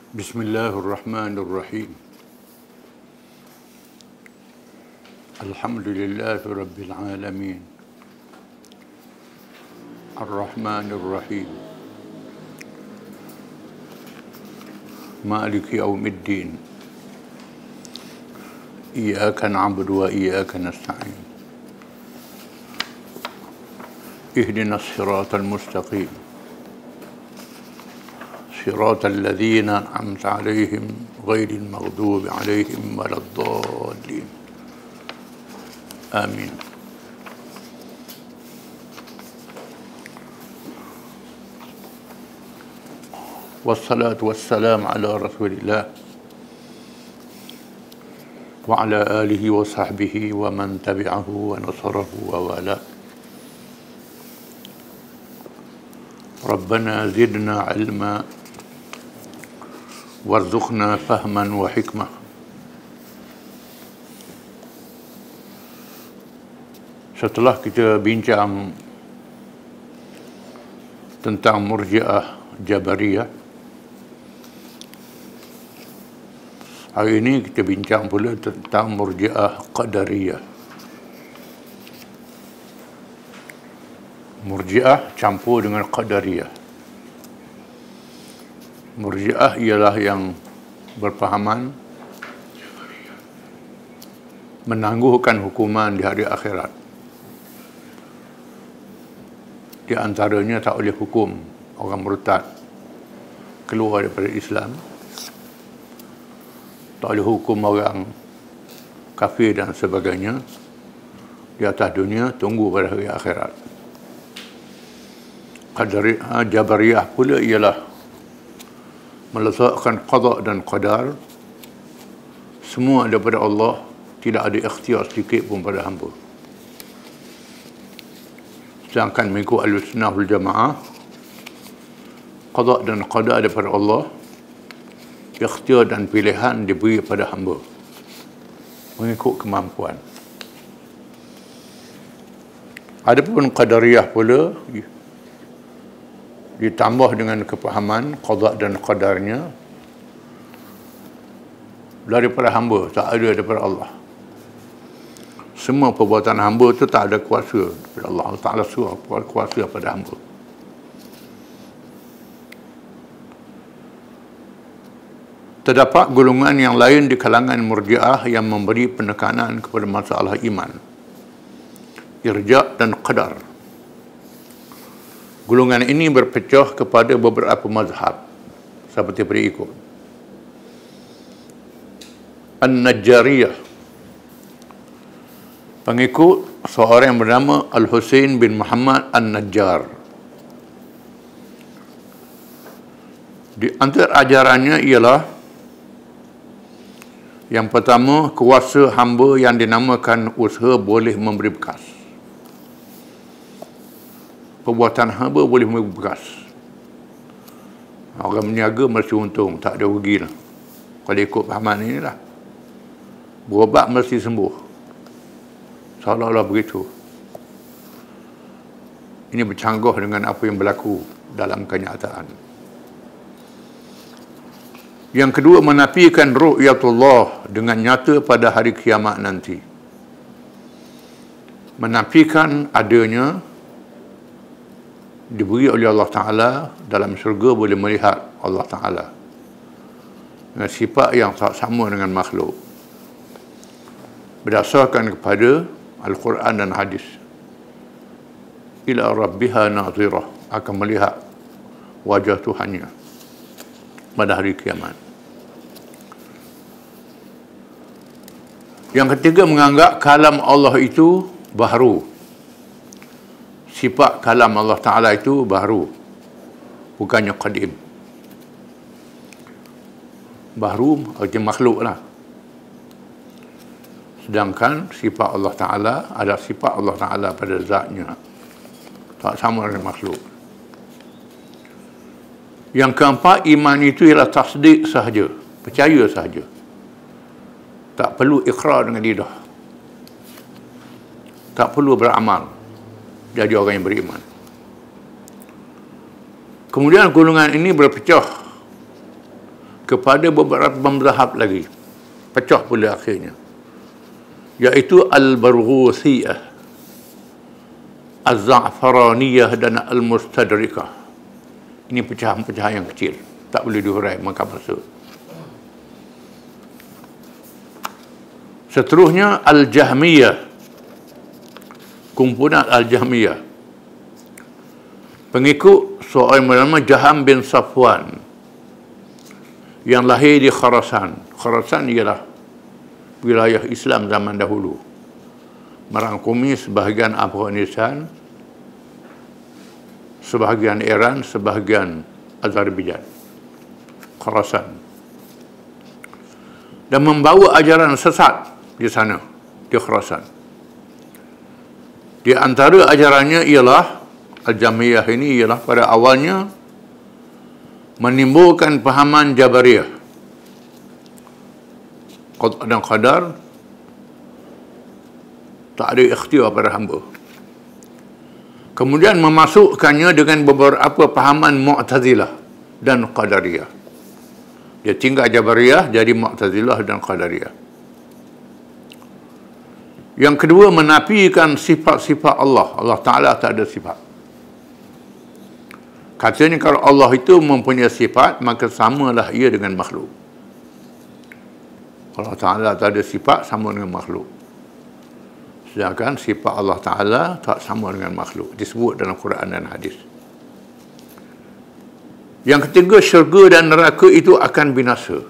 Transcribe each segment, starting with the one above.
Bismillahirrahmanirrahim. Alhamdulillahi Rabbil Alamin. Ar-Rahmanir-Rahim. Maliki Yawmiddin. Iyyaka na'budu wa iyyaka nasta'in. Ihdinas siratal mustaqim. صراط الذين أنعمت عليهم غير المغضوب عليهم ولا الضالين آمين. والصلاة والسلام على رسول الله وعلى آله وصحبه ومن تبعه ونصره ووالاه. ربنا زدنا علما warzuqna fahman wa hikmah. Setelah kita bincang tentang Murji'ah Jabariyah, hari ini kita bincang pula tentang Murji'ah Qadariyah. Murji'ah campur dengan Qadariyah. Murji'ah ialah yang berpahaman menangguhkan hukuman di hari akhirat. Di antaranya tak boleh hukum orang murtad keluar daripada Islam, tak boleh hukum orang kafir dan sebagainya di atas dunia, tunggu pada hari akhirat. Qadariyah Jabariyah pula ialah meletakkan qada dan qadar semua daripada Allah, tidak ada ikhtiar sedikit pun pada hamba. Sedangkan mengikut Ahlussunnah wal Jamaah, qada dan qadar daripada Allah, ikhtiar dan pilihan diberi pada hamba mengikut kemampuan. Adapun Qadariyah pula ditambah dengan kepahaman qada dan qadarnya daripada hamba, tak ada daripada Allah. Semua perbuatan hamba itu tak ada kuasa daripada Allah. Allah Ta'ala suruh kuasa pada hamba. Terdapat golongan yang lain di kalangan Murji'ah yang memberi penekanan kepada masalah iman, irja' dan qadar. Golongan ini berpecah kepada beberapa mazhab seperti berikut. An-Najjariyah, pengikut seorang yang bernama Al-Husain bin Muhammad An-Najjar. Di antara ajarannya ialah yang pertama, kuasa hamba yang dinamakan usaha boleh memberi bekas. Perbuatan hamba boleh memberi bekas. Orang berniaga mesti untung, tak ada rugi lah. Kalau ikut pahaman ini lah, berobat mesti sembuh, seolah-olah begitu. Ini bercanggah dengan apa yang berlaku dalam kenyataan. Yang kedua, menafikan ru'yatullah dengan nyata pada hari kiamat nanti. Menafikan adanya diberi oleh Allah Ta'ala dalam syurga, boleh melihat Allah Ta'ala dengan sifat yang tak sama dengan makhluk, berdasarkan kepada Al-Quran dan hadis. Ila rabbiha nazirah, akan melihat wajah Tuhannya pada hari kiamat. Yang ketiga, menganggap kalam Allah itu baharu. Sifat kalam Allah Ta'ala itu baharu, bukannya qadim. Baharu artinya makhluk lah. Sedangkan sifat Allah Ta'ala adalah sifat Allah Ta'ala pada zatnya, tak sama dengan makhluk. Yang keempat, iman itu ialah tasdik sahaja, percaya sahaja, tak perlu ikrar dengan lidah, tak perlu beramal, jadi orang yang beriman. Kemudian golongan ini berpecah kepada beberapa mazhab lagi. Pecah pula akhirnya. Iaitu Al-Barghusiyah, Az-Za'faraniyah dan Al-Mustadrikah. Ini pecahan-pecahan yang kecil. Tak boleh dihurai, maka maksud. Seterusnya Al-Jahmiyah. Kumpulan Al-Jahmiyah. Pengikut seorang bernama Jaham bin Safwan yang lahir di Khurasan. Khurasan ialah wilayah Islam zaman dahulu. Merangkumi sebahagian Afghanistan, sebahagian Iran, sebahagian Azerbaijan. Khurasan. Dan membawa ajaran sesat di sana, di Khurasan. Di antara ajarannya ialah Al-Jahmiyah ini ialah pada awalnya menimbulkan pahaman Jabariyah, qada dan qadar, tak ada ikhtiar pada hamba. Kemudian memasukkannya dengan beberapa pahaman Mu'tazilah dan Qadariyah. Dia tinggal Jabariyah jadi Mu'tazilah dan Qadariyah. Yang kedua, menafikan sifat-sifat Allah. Allah Ta'ala tak ada sifat. Katanya kalau Allah itu mempunyai sifat, maka samalah ia dengan makhluk. Allah Ta'ala tak ada sifat, sama dengan makhluk. Sedangkan sifat Allah Ta'ala tak sama dengan makhluk. Disebut dalam Quran dan hadis. Yang ketiga, syurga dan neraka itu akan binasa.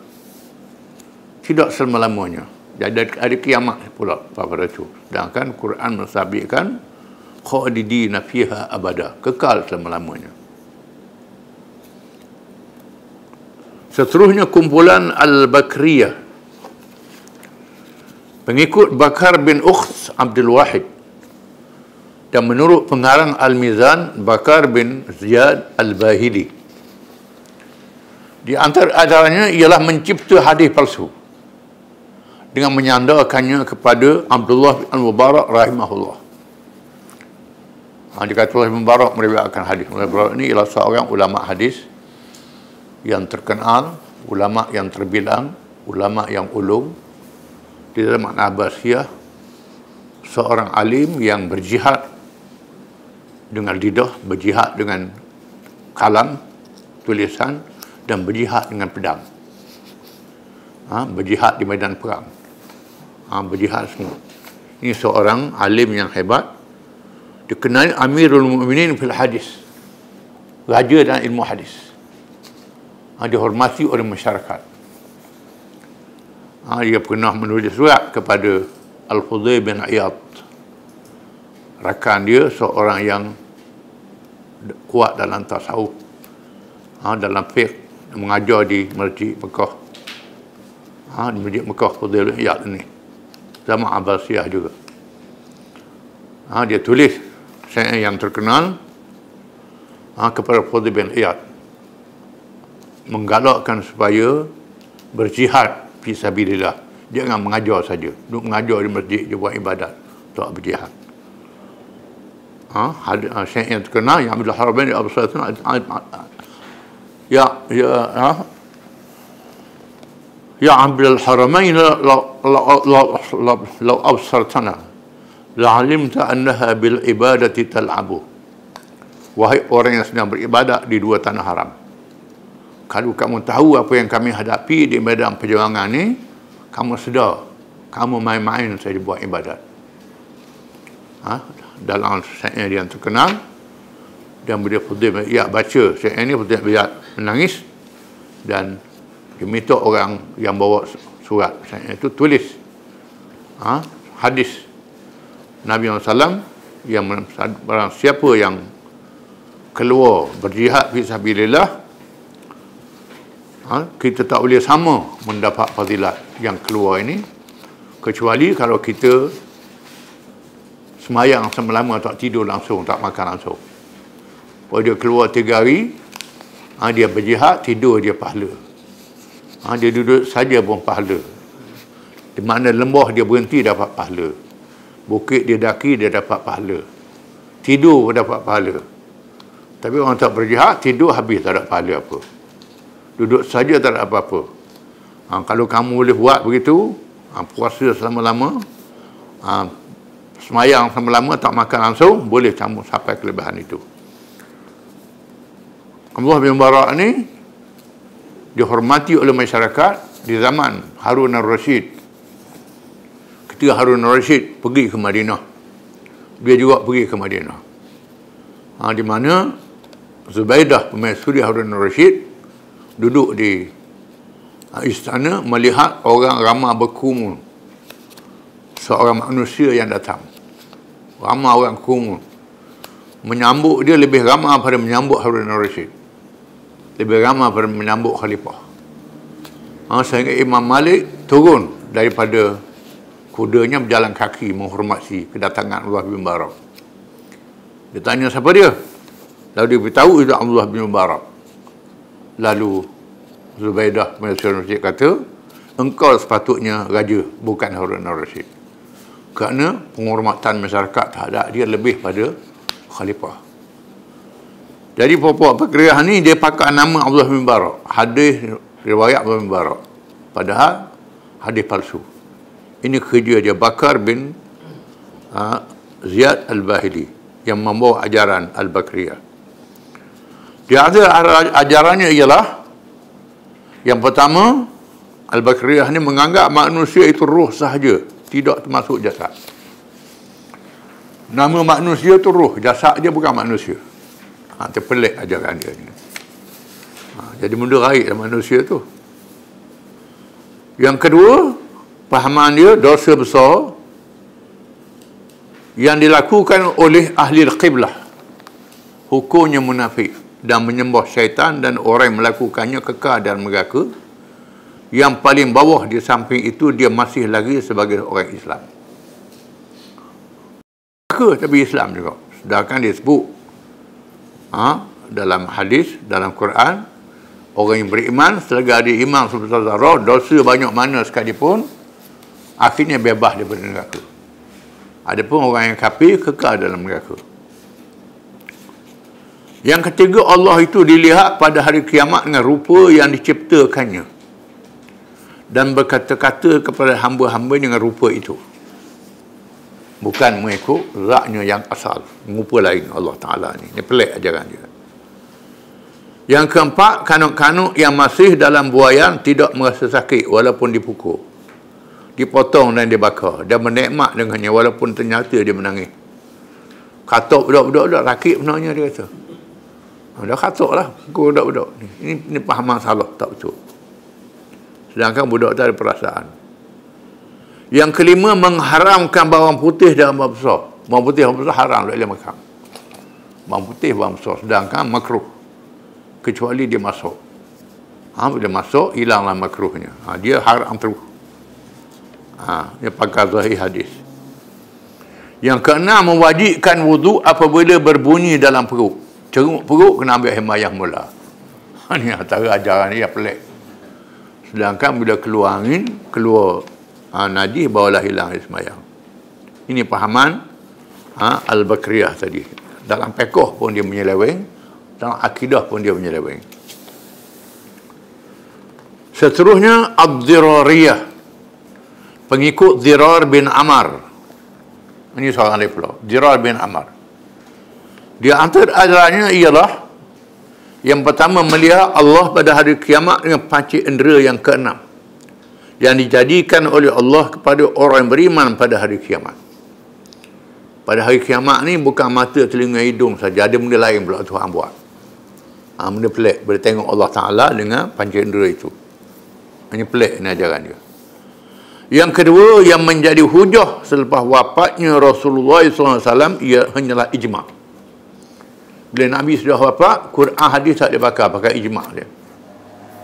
Tidak selama-lamanya. Jadi ada kiamat pula pada itu. Sedangkan Quran mensabitkan khalidina fiha abada, kekal selama-lamanya. Seterusnya kumpulan Al-Bakriyah. Pengikut Bakar bin Ukhs Abdul Wahid. Dan menurut pengarang Al-Mizan, Bakar bin Ziyad Al-Bahili. Di antara ajarannya ialah mencipta hadis palsu dengan menyandarkannya kepada Abdullah bin Mubarak rahimahullah. Jika Abdullah bin Mubarak meriwayatkan hadis. Mubarak ini ialah seorang ulama hadis yang terkenal, ulama yang terbilang, ulama yang ulum di zaman Abbasiyah, seorang alim yang berjihad dengan lidah, berjihad dengan kalam, tulisan, dan berjihad dengan pedang. Berjihad di medan perang. Berjihad semua. Ini seorang alim yang hebat, dikenali Amirul Mu'minin fil hadis, raja dan ilmu hadis. Dihormati oleh masyarakat. Dia pernah menulis surat kepada Al-Fudayl bin Iyad, rakan dia, seorang yang kuat dalam tasawuf, dalam fiqh, mengajar di Masjid Mekah. Di Masjid Mekah, Fudayl bin Iyad ini zaman Abbasiyah juga. Dia tulis syair yang terkenal kepada Fudayl bin Iyad, menggalakkan supaya berjihad fi sabilillah. Jangan mengajar saja. Duduk mengajar di masjid je buat ibadat, tak berjihad. Syair yang terkenal yang Abdul Haramain al-Absartana ya Abdul Haramain law absartana la'alimta annaha bil ibadati tal'abu. Wahai orang yang sedang beribadat di dua tanah haram, kalau kamu tahu apa yang kami hadapi di medan perjuangan ni, kamu sedar, kamu main-main saja buat ibadat. Dalam syair yang terkenal, dan beliau Fudayl bin Iyad baca syair ini, Fudayl bin Iyad menangis dan diminta orang yang bawa surat syair itu tulis hadis Nabi SAW yang barang siapa yang keluar berjihad fi sabilillah, kita tak boleh sama mendapat fadilat yang keluar ini, kecuali kalau kita semayang semalam, tak tidur langsung, tak makan langsung. Kalau dia keluar 3 hari, dia berjihad, tidur dia pahala. Dia duduk saja pun pahala. Di mana lembah dia berhenti dapat pahala. Bukit dia daki dia dapat pahala. Tidur dapat pahala. Tapi orang tak berjihad, tidur habis tak ada pahala apa. Duduk saja tak ada apa-apa. Kalau kamu boleh buat begitu, puasa selama-lama, semayang selama-lama, tak makan langsung, boleh kamu sampai kelebihan itu. Abdullah bin Mubarak ni dihormati oleh masyarakat di zaman Harun al-Rashid. Ketika Harun al-Rashid pergi ke Madinah, dia juga pergi ke Madinah. Di mana Zubaidah, pemaisuri Harun al-Rashid, duduk di istana melihat orang ramai berkerumun. Seorang manusia yang datang. Ramai orang berkerumun. Menyambut dia lebih ramai pada menyambut Harun al-Rashid. Lebih ramai pada menyambut khalifah. Sehingga Imam Malik turun daripada kudanya berjalan kaki menghormati kedatangan Abdullah bin Mubarak. Dia tanya siapa dia? Lalu dia beritahu itu Abdullah bin Mubarak. Lalu Zubaidah Masyarakat Masjid kata, engkau sepatutnya raja, bukan Harun al-Rashid. Kerana penghormatan masyarakat terhadap dia lebih pada khalifah. Jadi pokok perkara ni dia pakai nama Abdullah bin Mubarak. Hadis riwayat Abdullah bin Mubarak. Padahal hadis palsu. Ini kerja dia Bakar bin Ziyad al-Bahili yang membawa ajaran Al-Bakriyah. Di antara ajarannya ialah yang pertama, Al-Bakriyah ni menganggap manusia itu roh sahaja, tidak termasuk jasad. Nama manusia itu roh, jasad dia bukan manusia. Terpelik ajaran dia ni. Jadi benda raib dalam manusia tu. Yang kedua, pahaman dia dosa besar yang dilakukan oleh ahli qiblah. Hukumnya munafik dan menyembah syaitan, dan orang yang melakukannya kekal dalam neraka. Yang paling bawah di samping itu, dia masih lagi sebagai orang Islam. Tapi Islam juga. Sedangkan dia sebut dalam hadis, dalam Quran, orang yang beriman selagi ada iman sebesar zarah, dosa banyak mana sekalipun, akhirnya bebas daripada neraka. Adapun orang yang kafir kekal dalam neraka. Yang ketiga, Allah itu dilihat pada hari kiamat dengan rupa yang diciptakannya, dan berkata-kata kepada hamba-hamba dengan rupa itu, bukan mengikut zatnya yang asal, rupa lain Allah Ta'ala ni. Ini pelik ajaran dia. Yang keempat, kanuk-kanuk yang masih dalam buaian tidak merasa sakit walaupun dipukul, dipotong dan dibakar, dan menikmat dengannya walaupun ternyata dia menangis. Katuk budak-budak sakit sebenarnya, dia kata. Dah katuk lah pukul budak-budak ni. Ini pahaman salah, tak betul. Sedangkan budak tak ada perasaan. Yang kelima, mengharamkan bawang putih dan bawang besar. Bawang putih dan bawang besar haram, tak boleh makan. Bawang putih, bawang besar. Sedangkan makruh, kecuali dia masuk. Bila masuk, hilanglah makruhnya. Dia haram terus. Dia pakai zahir hadis. Yang keenam, mewajibkan wuduk apabila berbunyi dalam perut. Ceruk perut kena ambil himayah mula. Ini antara ajaran dia pelik. Sedangkan bila keluar angin, keluar najis, barulah hilang semayang. Ini pahaman Al-Bakriyah tadi. Dalam fiqh pun dia menyeleweng, dalam akidah pun dia menyeleweng. Seterusnya Ad-Dirariyah, pengikut Dirar bin Amar. Ini seorang lagi pula, Dirar bin Amar. Di antara ajarannya ialah yang pertama, melihat Allah pada hari kiamat dengan panca indera yang keenam, yang dijadikan oleh Allah kepada orang yang beriman pada hari kiamat. Pada hari kiamat ni bukan mata, telinga, hidung saja, ada benda lain pula Tuhan buat. Benda pelik, boleh tengok Allah Ta'ala dengan panca indera itu. Hanya pelik ni ajaran dia. Yang kedua, yang menjadi hujah selepas wafatnya Rasulullah SAW, ia hanyalah ijma'. Bila Nabi sudah wafat, Quran hadis tak dibakar, pakai ijma' dia.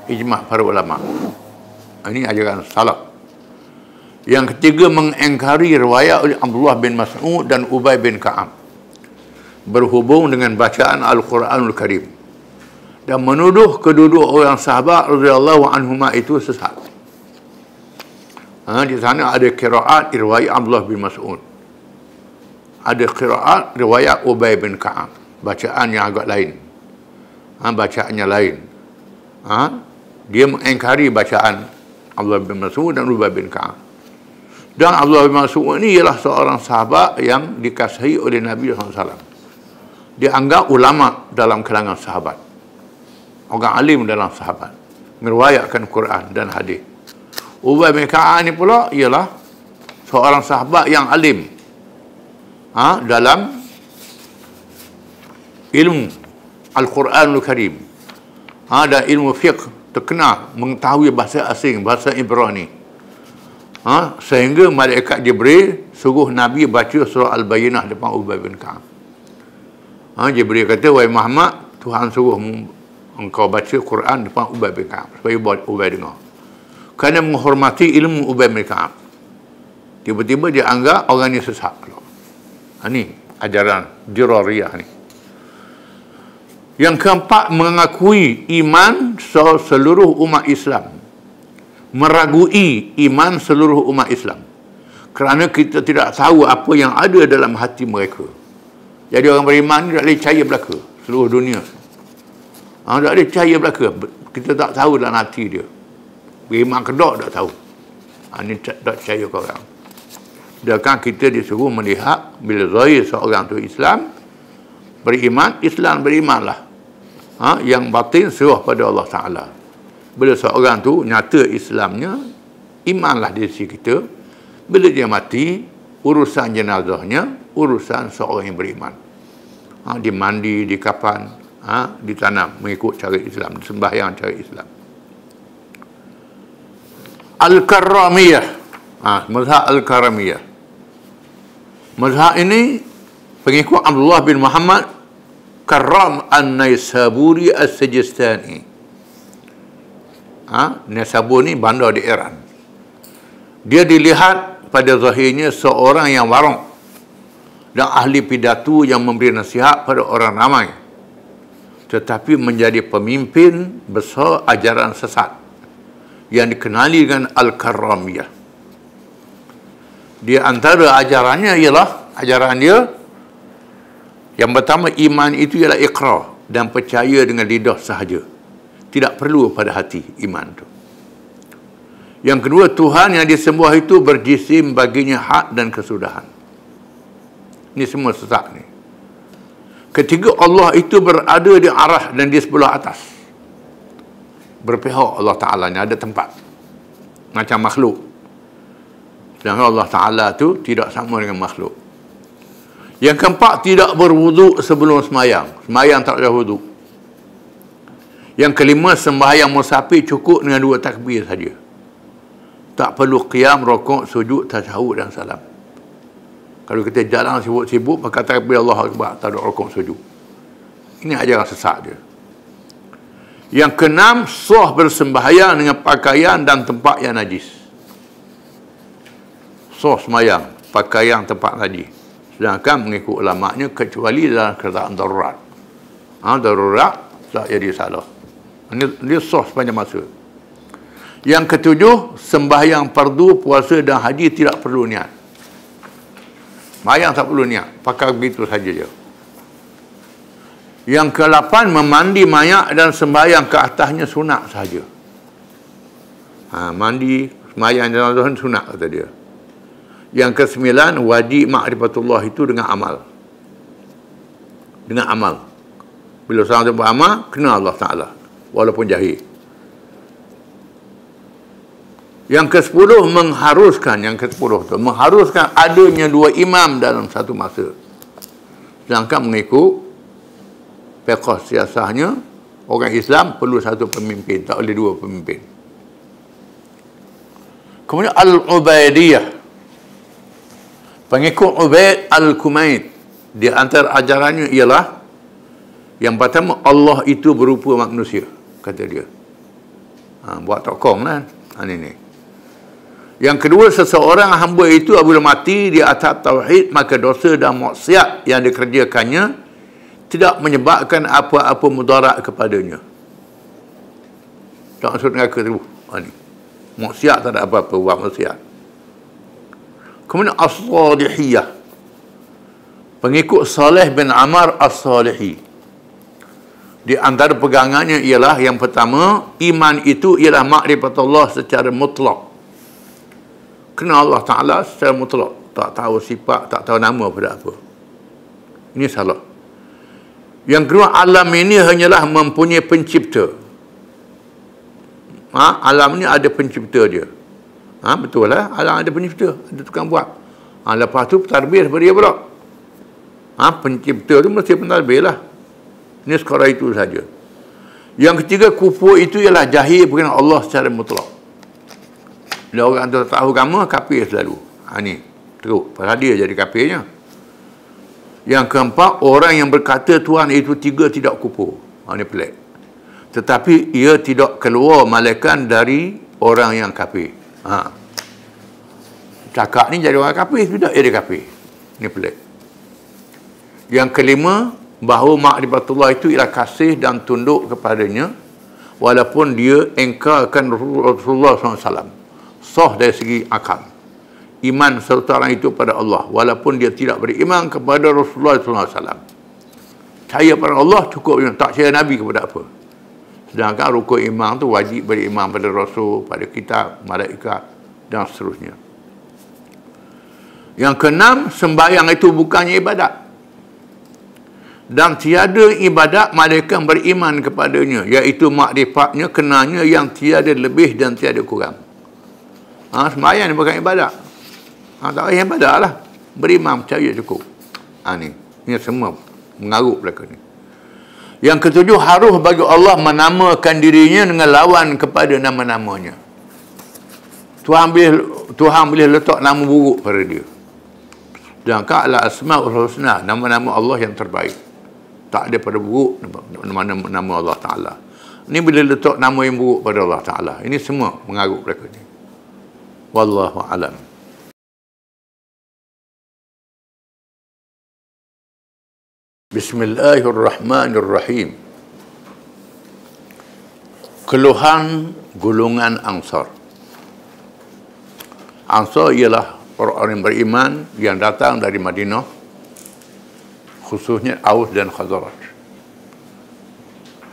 Ijma' para ulama'. Ini ajaran salaf. Yang ketiga, mengingkari riwayat oleh Abdullah bin Mas'ud dan Ubay bin Ka'ab berhubung dengan bacaan Al-Quranul Karim, dan menuduh kedua-dua orang sahabat radhiyallahu anhuma itu sesat. Di sana ada qiraat riwayat Abdullah bin Mas'ud, ada qiraat riwayat Ubay bin Ka'ab, bacaan yang agak lain, bacaannya lain. Dia mengingkari bacaan Abdullah bin Mas'ud dan Ubay bin Ka'ab. Dan Abdullah bin Mas'ud ini ialah seorang sahabat yang dikasihi oleh Nabi SAW. Dia anggap ulama dalam kalangan sahabat, orang alim dalam sahabat, meriwayatkan Quran dan hadis. Ubay bin Ka'ab ni pula ialah seorang sahabat yang alim dalam ilmu Al-Quranul Karim, dan ilmu fiqh, terkenal mengetahui bahasa asing, bahasa Ibrani, sehingga malaikat Jibril suruh Nabi baca surah Al-Bayyinah depan Ubay bin Ka'ab. Jibril kata, wahai Muhammad, Tuhan suruh engkau baca Quran depan Ubay bin Ka'ab supaya Ubay dengar, kerana menghormati ilmu Ubay bin Ka'ab. Tiba-tiba dia anggap orang ni sesat. Ini ajaran Dirariyah ni. Yang keempat, mengakui iman seluruh umat Islam, meragui iman seluruh umat Islam, kerana kita tidak tahu apa yang ada dalam hati mereka. Jadi orang beriman ni tak boleh percaya belaka seluruh dunia. Tak boleh percaya belaka. Kita tak tahu dalam hati dia. Beriman kedok tak tahu. Ini tak percaya ke orang. Sedangkan kita disuruh melihat bila zahir seorang tu Islam, beriman, Islam berimanlah. Yang batin serah pada Allah Ta'ala. Bila seorang tu nyata Islamnya, imanlah di sisi kita. Bila dia mati, urusan jenazahnya urusan seorang yang beriman. Dimandi, dikafan, ditanam mengikut cara Islam, sembahyang cara Islam. Al-Karramiyah, mazhab Al-Karramiyah. Mazhab ini pengikut Abdullah bin Muhammad Karram An-Naisaburi As-Sijistani. Naisabur ni bandar di Iran. Dia dilihat pada zahirnya seorang yang warok dan ahli pidato yang memberi nasihat pada orang ramai, tetapi menjadi pemimpin besar ajaran sesat yang dikenali dengan Al-Karramiyah. Di antara ajarannya ialah, ajaran dia yang pertama, iman itu ialah iqrar dan percaya dengan lidah sahaja, tidak perlu pada hati iman itu. Yang kedua, Tuhan yang disembah itu berjisim, baginya hak dan kesudahan. Ini semua sesat ni. Ketiga, Allah itu berada di arah dan di sebelah atas, berpihak Allah Ta'ala ni, ada tempat macam makhluk. Sedangkan Allah Ta'ala tu tidak sama dengan makhluk. Yang keempat, tidak berwuduk sebelum semayang. Semayang tak ada wuduk. Yang kelima, sembahyang musafir cukup dengan 2 takbir saja. Tak perlu qiyam, rukuk, sujud, tasyahud dan salam. Kalau kita jalan sibuk-sibuk, maka takbir Allah Akbar, tak ada rukuk, sujud. Ini ajaran sesat dia. Yang keenam, sah bersembahyang dengan pakaian dan tempat yang najis. Sah sembahyang, pakaian, tempat najis. Sedangkan mengikut ulama'nya kecuali dalam keadaan darurat. Darurat tak jadi salah. Dia sah sepanjang masa. Yang ketujuh, sembahyang fardu, puasa dan haji tidak perlu niat. Sembahyang tak perlu niat, pakai begitu saja je. Yang ke-8, memandi mayat dan sembahyang ke atasnya sunat saja. Mandi, sembahyang jenazah sunat kata dia. Yang ke-9, wajib ma'rifatullah itu dengan amal. Dengan amal. Bila seorang tu beramal, kenal Allah Ta'ala, walaupun jahil. Yang ke-10, mengharuskan adanya 2 imam dalam satu masa. Sedangkan mengikut fiqh siasahnya, orang Islam perlu 1 pemimpin, tak boleh 2 pemimpin. Kemudian Al-Ubaidiyah, pengikut Ubaid Al-Kumaid. Di antara ajarannya ialah, yang pertama, Allah itu berupa manusia, kata dia. Buat tokong lah. Ini. Yang kedua, seseorang hamba itu apabila mati di atas tauhid, maka dosa dan maksiat yang dikerjakannya tidak menyebabkan apa-apa mudarat kepadanya. Tak maksud neraka tu. Ini. Maksiat tak ada apa-apa, buat maksiat. Kemudian As-Salihiyah, pengikut Saleh bin Amar As-Salihi. Di antara pegangannya ialah yang pertama, iman itu ialah ma'rifatullah secara mutlak. Kenal Allah Ta'ala secara mutlak. Tak tahu sifat, tak tahu nama pada apa. Ini salah. Yang kedua, alam ini hanyalah mempunyai pencipta. Alam ni ada pencipta dia. Betul lah, alam ada pencipta, ada tukang buat. Lepas tu pentadbir daripada dia pula. Pencipta tu mesti pentadbir lah. Ini sekadar itu saja. Yang ketiga, kufur itu ialah jahil bukan Allah secara mutlak. Bila orang tu tahu agama, kafir selalu. Ni teruk, pasal dia jadi kafirnya. Yang keempat, orang yang berkata Tuhan itu tiga tidak kufur. Ini pelik. Tetapi ia tidak keluar malaikat dari orang yang kafir. Cakap ni jadi orang kafir, tidak jadi kafir. Ini pelik. Yang kelima, bahawa ma'rifatullah itu ialah kasih dan tunduk kepadanya walaupun dia engkarkan Rasulullah SAW. Sah dari segi akal. Iman serta orang itu pada Allah walaupun dia tidak beriman kepada Rasulullah SAW. Percaya pada Allah cukup, tak percaya Nabi kepada apa. Sedangkan rukun iman tu wajib beriman pada Rasul, pada kitab, malaikat dan seterusnya. Yang keenam, sembahyang itu bukannya ibadat. Dan tiada ibadat malaikat beriman kepadanya, iaitu makrifatnya, kenanya yang tiada lebih dan tiada kurang. Sembahyang ni bukan ibadat. Tak payah ibadat lah. Beriman, percaya cukup. Ini semua mengarut belaka ni. Yang ketujuh, harus bagi Allah menamakan dirinya dengan lawan kepada nama-namanya. Tuhan boleh letak nama buruk pada dia. Sedangkan al-asma'ul husna, nama-nama Allah yang terbaik. Tak ada pada buruk nama Allah Ta'ala. Ini bila letak nama yang buruk pada Allah Ta'ala. Ini semua mengarut mereka ni. Wallahu a'lam. Bismillahirrahmanirrahim. Keluhan golongan Ansar. Ansar ialah orang yang beriman yang datang dari Madinah, khususnya Aus dan Khazraj.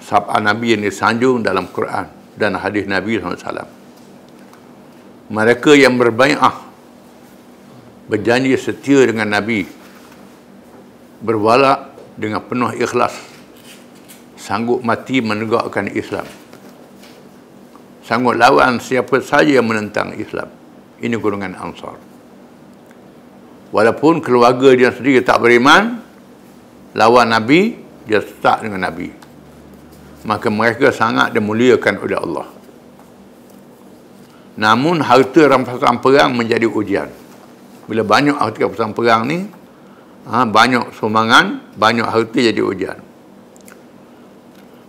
Sab'a Nabi yang disanjung dalam Quran dan hadis Nabi SAW. Mereka yang berbai'ah, berjanji setia dengan Nabi, berwala dengan penuh ikhlas, sanggup mati menegakkan Islam, sanggup lawan siapa saja yang menentang Islam. Ini golongan Ansar. Walaupun keluarga dia sendiri tak beriman, lawan Nabi, dia stuck dengan Nabi, maka mereka sangat dimuliakan oleh Allah. Namun harta rampasan perang menjadi ujian. Bila banyak harta rampasan perang ni, banyak sumbangan, banyak harta jadi ujian.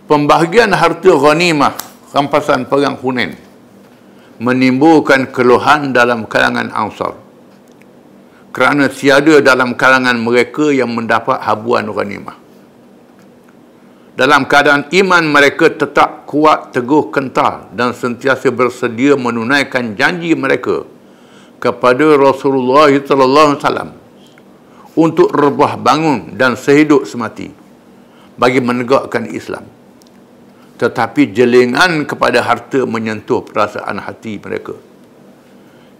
Pembahagian harta ghanimah rampasan perang Hunain menimbulkan keluhan dalam kalangan Ansar, kerana tiada dalam kalangan mereka yang mendapat habuan ghanimah. Dalam keadaan iman mereka tetap kuat, teguh, kental dan sentiasa bersedia menunaikan janji mereka kepada Rasulullah SAW untuk rebah bangun dan sehidup semati bagi menegakkan Islam. Tetapi jelingan kepada harta menyentuh perasaan hati mereka.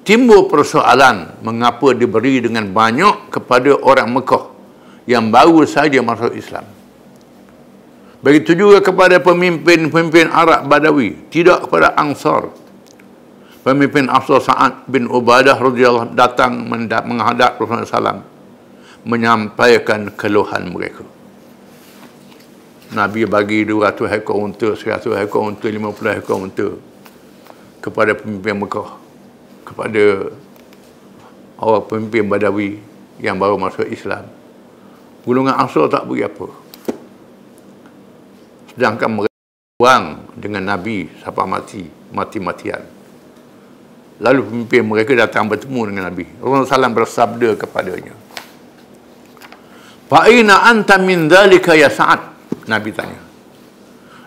Timbul persoalan mengapa diberi dengan banyak kepada orang Mekah yang baru saja masuk Islam. Begitu juga kepada pemimpin-pemimpin Arab Badawi, tidak kepada Ansar. Pemimpin Ansar Sa'ad bin Ubadah radhiyallahu datang menghadap Rasulullah SAW, menyampaikan keluhan mereka. Nabi bagi 200 ekor unta, 100 ekor unta, 50 ekor unta kepada pemimpin Mekah, kepada orang pemimpin Badawi yang baru masuk Islam. Golongan Ansar tak beri apa. Sedangkan mereka buang dengan Nabi sampai mati-matian. Lalu pemimpin mereka datang bertemu dengan Nabi. Rasulullah SAW bersabda kepadanya, "Fa'ina anta min dhalika ya Sa'ad?" Nabi tanya,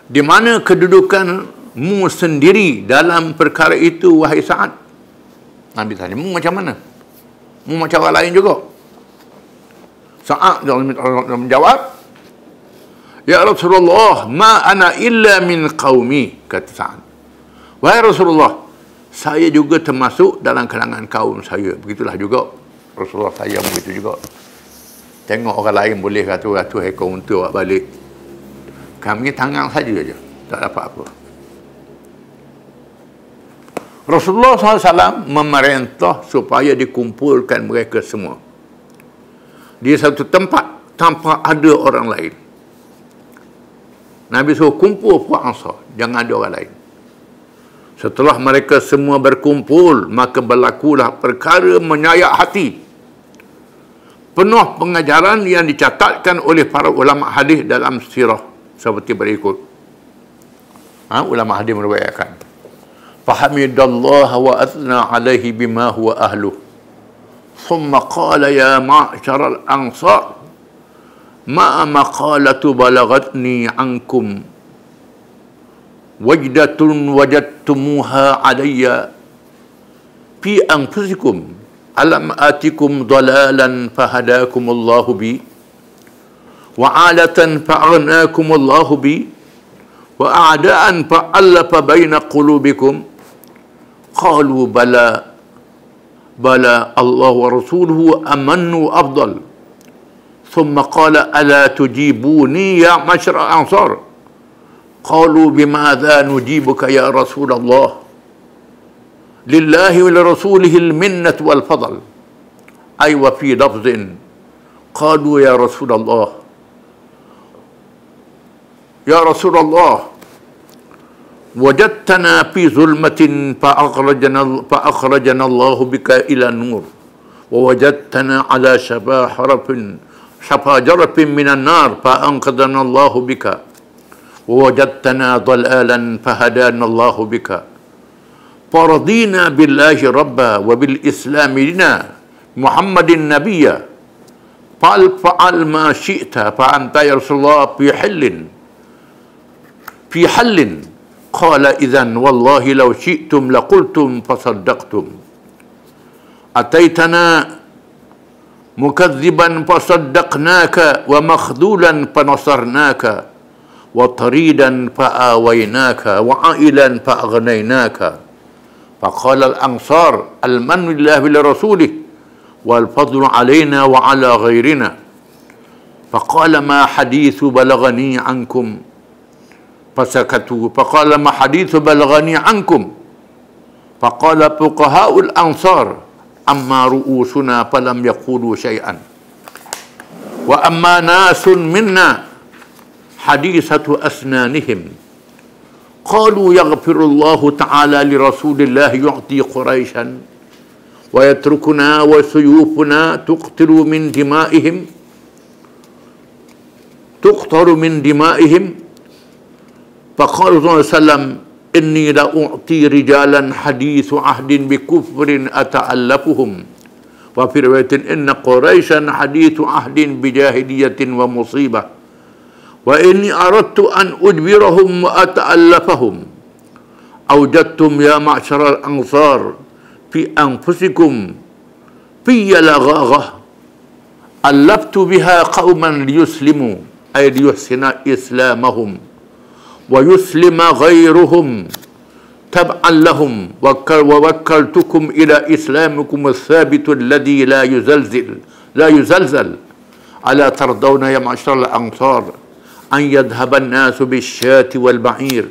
"Di mana kedudukanmu sendiri dalam perkara itu, wahai Sa'ad?" Nabi tanya, "Mu macam mana? Mu macam orang lain juga?" Sa'ad menjawab, Ya Rasulullah, ma ana illa min qaumi, kata Sa'ad. Wahai Rasulullah, saya juga termasuk dalam kalangan kaum saya. Begitulah juga Rasulullah saya begitu juga. Tengok orang lain boleh ratus-ratus ekor unta buat balik. Kami tangan saja je, tak dapat apa. Rasulullah SAW memerintah supaya dikumpulkan mereka semua di satu tempat tanpa ada orang lain. Nabi suruh kumpul puak Ansar, jangan ada orang lain. Setelah mereka semua berkumpul, maka berlakulah perkara menyayak hati. Penuh pengajaran yang dicatatkan oleh para ulama hadis dalam sirah seperti berikut. Ulama hadis meriwayatkan, "Fahamidallaha wa athna alaihi bima huwa ahluh. Thumma qala ya ma'syaral ansar, ma maqalatu balagatni ankum wajdatun wajadtumuha alayya fi anfusikum alam atikum dalalan fahadakumullahu bi wa alatan fa'agnakumullahu bi wa a'daan fa'allafa baina qulubikum qalu bala bala Allah wa rasuluhu amannu afdal. ثم قال ألا تجيبوني يا معشر الأنصار قالوا بماذا نجيبك يا رسول الله لله ولرسوله المنة والفضل أي وفي لفظ قالوا يا رسول الله يا رسول الله وجدتنا في ظلمة فأخرجنا الله بك إلى النور ووجدتنا على شفا جرف من النار فأنقذنا الله بك ووجدتنا ضلالا فهدانا الله بك فرضينا بالله ربا وبالإسلام لنا محمد نبيا فعل ما شئت فأنت يا رسول الله في حل قال إذن والله لو شئتم لقلتم فصدقتم أتيتنا مكذبا فصدقناك ومخذولا فنصرناك وطريدا فآويناك وعائلا فأغنيناك فقال الأنصار المن لله ولرسوله والفضل علينا وعلى غيرنا فقال ما حديث بلغني عنكم فسكتوا فقال ما حديث بلغني عنكم فقال فقهاء الأنصار أما رؤوسنا فلم يقولوا شيئا وأما ناس منا حديثة أسنانهم قالوا يغفر الله تعالى لرسول الله يعطي قريشا ويتركنا وسيوفنا تقتل من دمائهم فقال صلى الله عليه وسلم إني لأعطي رجالا حديث عهد بكفر أتألفهم وفي رواية إن قريشا حديث عهد بجاهلية ومصيبة وإني أردت أن أجبرهم وأتألفهم أوجدتم يا معشر الأنصار في أنفسكم في لغاغة ألفت بها قوما ليسلموا أي ليحسن إسلامهم ويسلم غيرهم تبعا لهم ووكلتكم إلى إسلامكم الثابت الذي لا يزلزل ألا ترضون يا معشر الأنصار أن يذهب الناس بالشاة والبعير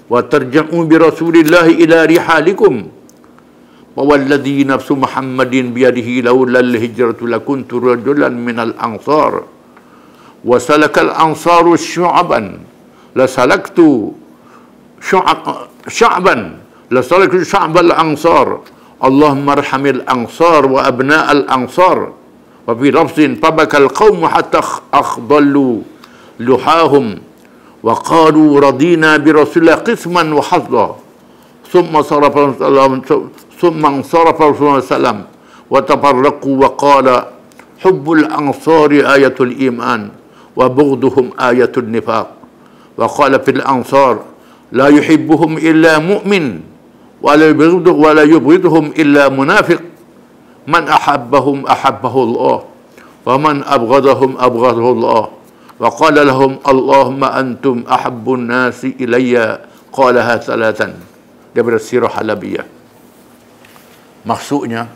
وترجعوا برسول الله إلى رحالكم ووالذي نفس محمد بيده لولا الهجرة لكنت رجلا من الأنصار وسلك الأنصار شعبا لسلكت شعبا شعب الأنصار اللهم ارحم الأنصار وأبناء الأنصار وفي لفظ فبكى القوم حتى أخضلوا لحاهم وقالوا رضينا برسول الله قسما وحظا ثم انصرف رسول الله صلى الله عليه وسلم وتفرقوا وقال حب الأنصار آية الإيمان وبغضهم آية النفاق وقال في الأنصار لا يحبهم إلا مؤمن ولا يبغضهم إلا منافق من أحبهم أحبه الله ومن أبغضهم أبغضه الله Wa qala lahum Allahumma antum ahabbun nasi ilayya, qalaha thalathan. Daripada Sirah Halabiyah. Maksudnya,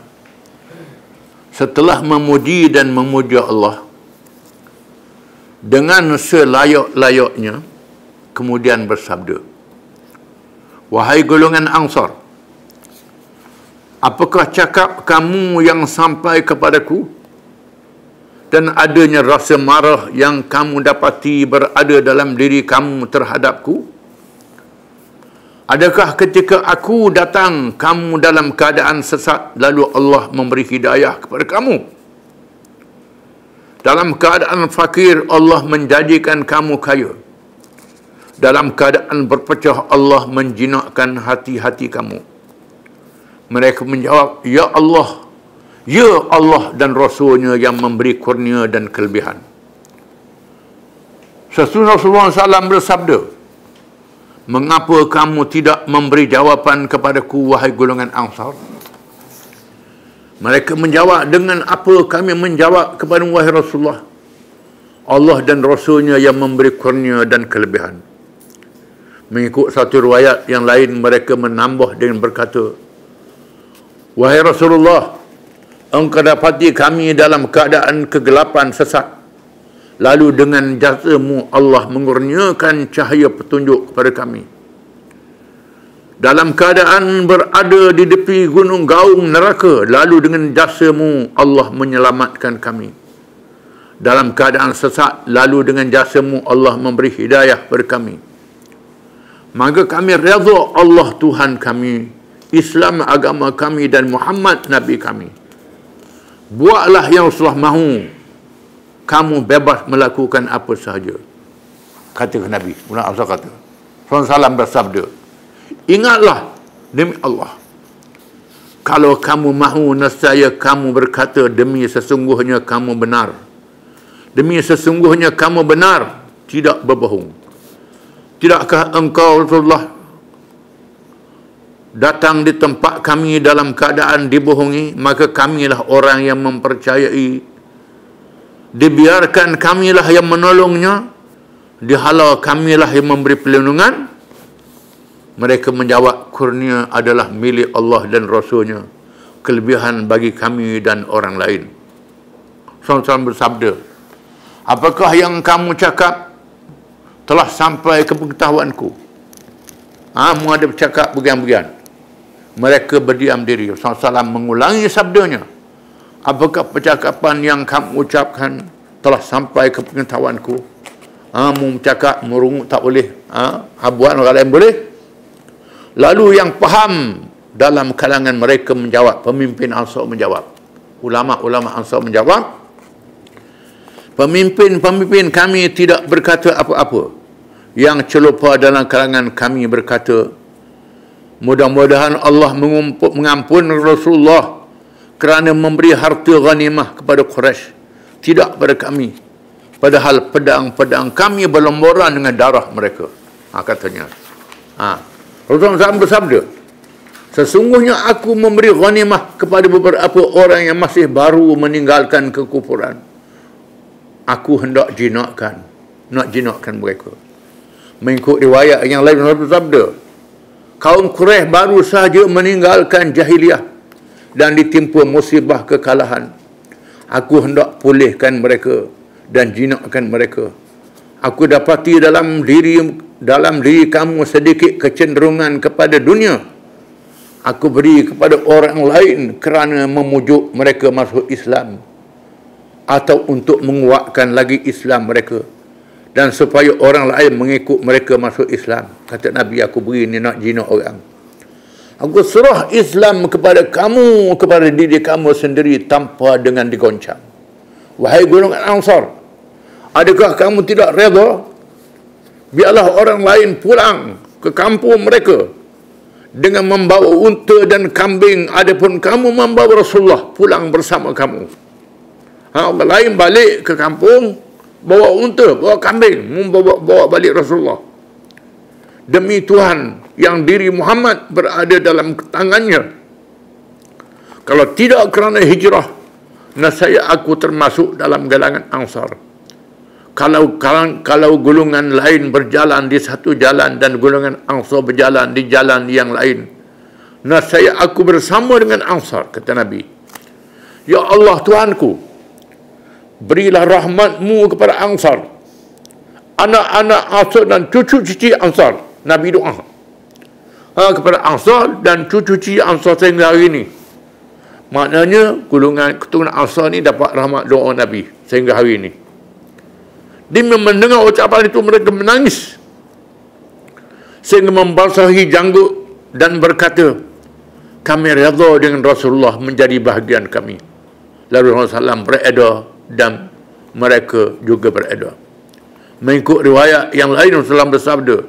setelah memuji dan memuja Allah dengan selayak-layaknya, kemudian bersabda, wahai golongan Ansar, apakah cakap kamu yang sampai kepadaku dan adanya rasa marah yang kamu dapati berada dalam diri kamu terhadapku? Adakah ketika aku datang kamu dalam keadaan sesat, lalu Allah memberi hidayah kepada kamu? Dalam keadaan fakir, Allah menjadikan kamu kaya. Dalam keadaan berpecah, Allah menjinakkan hati-hati kamu. Mereka menjawab, Ya Allah dan Rasulnya yang memberi kurnia dan kelebihan. Sesungguhnya Rasulullah SAW bersabda, mengapa kamu tidak memberi jawapan kepadaku, wahai golongan Ansar? Mereka menjawab, dengan apa kami menjawab kepada wahai Rasulullah? Allah dan Rasulnya yang memberi kurnia dan kelebihan. Mengikut satu riwayat yang lain, mereka menambah dengan berkata, wahai Rasulullah, engkau dapati kami dalam keadaan kegelapan sesat. Lalu dengan jasamu Allah mengurniakan cahaya petunjuk kepada kami. Dalam keadaan berada di tepi gunung gaung neraka, lalu dengan jasamu Allah menyelamatkan kami. Dalam keadaan sesat, lalu dengan jasamu Allah memberi hidayah kepada kami. Maka kami redha Allah Tuhan kami, Islam agama kami, dan Muhammad Nabi kami. Buatlah yang Rasulullah mahu, kamu bebas melakukan apa sahaja. Kata Nabi, Muhammad Absal kata, SAW bersabda, ingatlah demi Allah, kalau kamu mahu, nescaya kamu berkata, demi sesungguhnya kamu benar. Demi sesungguhnya kamu benar, tidak berbohong. Tidakkah engkau Rasulullah datang di tempat kami dalam keadaan dibohongi? Maka kamilah orang yang mempercayai. Dibiarkan kamilah yang menolongnya, dihalau kamilah yang memberi perlindungan. Mereka menjawab, kurnia adalah milik Allah dan Rasulnya, kelebihan bagi kami dan orang lain. SAW bersabda, apakah yang kamu cakap telah sampai ke pengetahuanku? Mu ada bercakap bagian-bagian. Mereka berdiam diri. SAW mengulangi sabdanya, apakah percakapan yang kamu ucapkan telah sampai ke pengetahuanku? Mu bercakap, merungut tak boleh. Buat orang lain boleh. Lalu yang faham dalam kalangan mereka menjawab, pemimpin Ansar menjawab, ulama-ulama Ansar menjawab, pemimpin kami tidak berkata apa-apa. Yang celupa dalam kalangan kami berkata, mudah-mudahan Allah mengampun Rasulullah kerana memberi harta ghanimah kepada Quraisy, tidak pada kami. Padahal pedang-pedang kami berlomboran dengan darah mereka. Katanya. Rasulullah SAW bersabda, sesungguhnya aku memberi ghanimah kepada beberapa orang yang masih baru meninggalkan kekufuran. Aku hendak jinakkan mereka. Mengikut riwayat yang lain, Rasulullah bersabda, kaum Quraisy baru sahaja meninggalkan jahiliyah dan ditimpa musibah kekalahan. Aku hendak pulihkan mereka dan jinakkan mereka. Aku dapati dalam diri kamu sedikit kecenderungan kepada dunia. Aku beri kepada orang lain kerana memujuk mereka masuk Islam, atau untuk menguatkan lagi Islam mereka, dan supaya orang lain mengikut mereka masuk Islam. Kata Nabi, aku beri ni nak jinak orang. Aku serah Islam kepada kamu, kepada diri kamu sendiri tanpa dengan digoncang. Wahai golongan Ansar, adakah kamu tidak redha? Biarlah orang lain pulang ke kampung mereka dengan membawa unta dan kambing, adapun kamu membawa Rasulullah pulang bersama kamu. Orang lain balik ke kampung, bawa unta, bawa kambing, bawa balik Rasulullah. Demi Tuhan yang diri Muhammad berada dalam tangannya, kalau tidak kerana hijrah, nescaya aku termasuk dalam galangan Ansar. Kalau golongan lain berjalan di satu jalan dan golongan Ansar berjalan di jalan yang lain, nescaya aku bersama dengan Ansar, kata Nabi. Ya Allah Tuhanku, berilah rahmatmu kepada Ansar, anak-anak Ansar dan cucu-cucu Ansar. Nabi doa kepada Ansar dan cucu-cucu Ansar sehingga hari ini. Maknanya golongan keturunan Ansar ni dapat rahmat doa Nabi sehingga hari ini. Dia mendengar ucapan itu, mereka menangis sehingga membasahi janggut dan berkata, kami redha dengan Rasulullah menjadi bahagian kami. Lalu Rasulullah SAW beredar dan mereka juga beredar. Mengikut riwayat yang lain, Rasulullah bersabda,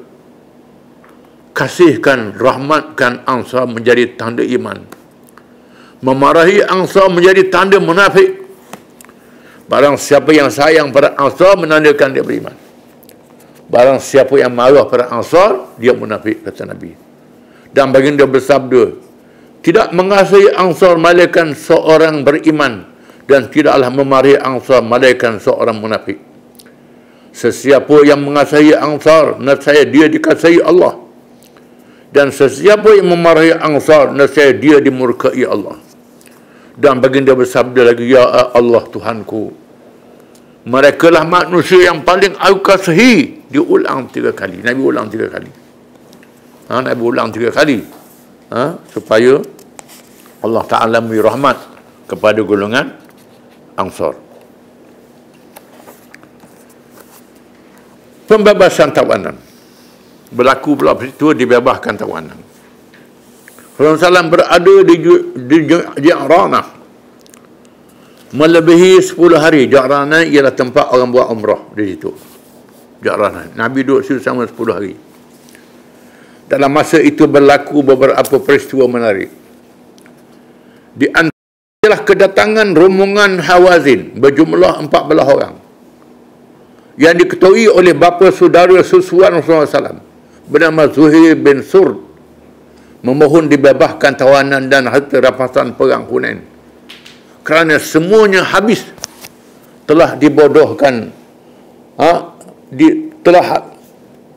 kasihkan, rahmatkan Ansar menjadi tanda iman, memarahi Ansar menjadi tanda munafik. Barang siapa yang sayang pada Ansar menandakan dia beriman. Barang siapa yang marah pada Ansar, dia munafik, kata Nabi. Dan baginda bersabda, tidak mengasihi Ansar malaikat seorang beriman, dan tidaklah memarahi Ansar malaikat seorang munafik. Sesiapa yang mengasihi Ansar, nescaya dia dikasihi Allah. Dan sesiapa yang memarahi Ansar, nescaya dia dimurkai Allah. Dan baginda bersabda lagi, ya Allah Tuhanku, mereka lah manusia yang paling aku kasihi. Diulang 3 kali. Nabi ulang 3 kali. Nabi ulang 3 kali. Supaya Allah Ta'ala memberi rahmat kepada golongan Ansar. Pembebasan tawanan. Berlaku pula peristiwa dibebaskan tawanan. Rasulullah SAW berada di Ja'ranah melebihi 10 hari. Ja'ranah ialah tempat orang buat umrah di situ. Ja'ranah. Nabi duduk situ sama 10 hari. Dalam masa itu berlaku beberapa peristiwa menarik. Di antara kedatangan rombongan Hawazin berjumlah 14 orang yang diketuai oleh bapa saudara susuan Rasulullah SAW bernama Zuhair bin Surd, memohon dibebaskan tawanan dan harta rampasan perang Hunain kerana semuanya habis, telah dibodohkan,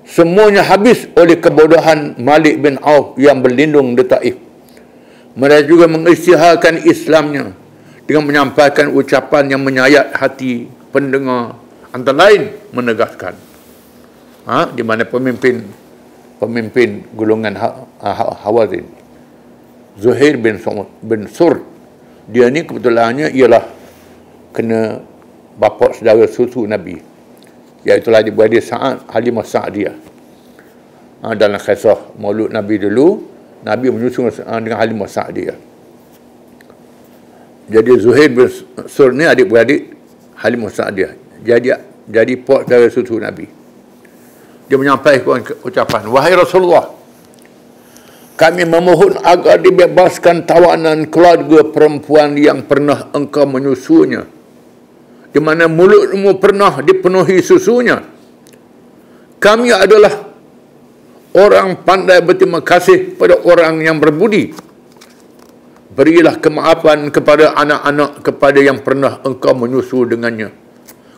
semuanya habis oleh kebodohan Malik bin Auf yang berlindung di Taif. Mereka juga mengisytiharkan Islamnya dengan menyampaikan ucapan yang menyayat hati pendengar, antara lain menegaskan, di mana pemimpin golongan Hawazin, Zuhair bin Surd, dia ni kebetulannya ialah kena bapa saudara susu Nabi, iaitulah adik-beradik Halimah Sa'diyah. Dalam kisah maulud Nabi dulu, Nabi menyusu dengan Halimah Sa'diyah. Jadi Zuhair bin Surd ni adik-beradik Halimah Sa'diyah. Jadi pak saudara susu Nabi. Dia menyampaikan ucapan, wahai Rasulullah, kami memohon agar dibebaskan tawanan keluarga perempuan yang pernah engkau menyusunya, di mana mulutmu pernah dipenuhi susunya. Kami adalah orang pandai berterima kasih pada orang yang berbudi. Berilah kemaafan kepada anak-anak kepada yang pernah engkau menyusu dengannya,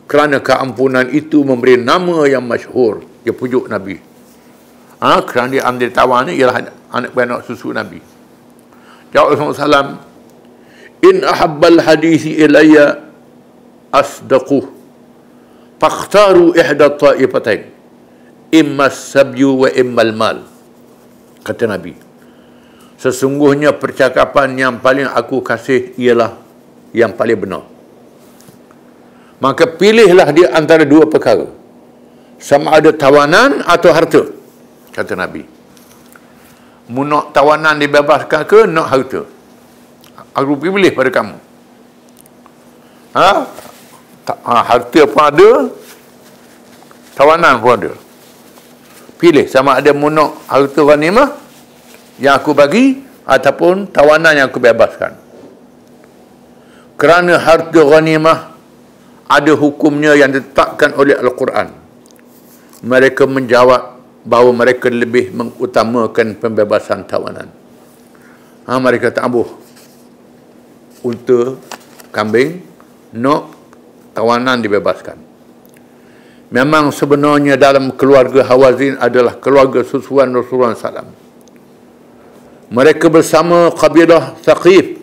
kerana keampunan itu memberi nama yang masyhur. Dia pujuk Nabi. Kerana dia ambil tawan ni ialah anak beranak susu Nabi. Jawab Rasulullah SAW, in ahabbal hadisi ilayya asdaquh fakhtaru ihda ta'ifatain imma sabyu wa imma al-mal. Kata Nabi, sesungguhnya percakapan yang paling aku kasih ialah yang paling benar. Maka pilihlah dia antara dua perkara, sama ada tawanan atau harta. Kata Nabi, mu nak tawanan dibebaskan ke nak harta? Aku pilih pada kamu. Harta pun ada, tawanan pun ada. Pilih sama ada mu nak harta ghanimah yang aku bagi ataupun tawanan yang aku bebaskan. Kerana harta ghanimah ada hukumnya yang ditetapkan oleh Al-Quran. Mereka menjawab bahawa mereka lebih mengutamakan pembebasan tawanan. Mereka tak ambuh unta, kambing, nak tawanan dibebaskan. Memang sebenarnya dalam keluarga Hawazin adalah keluarga susuan Rasulullah SAW. Mereka bersama kabilah Thaqif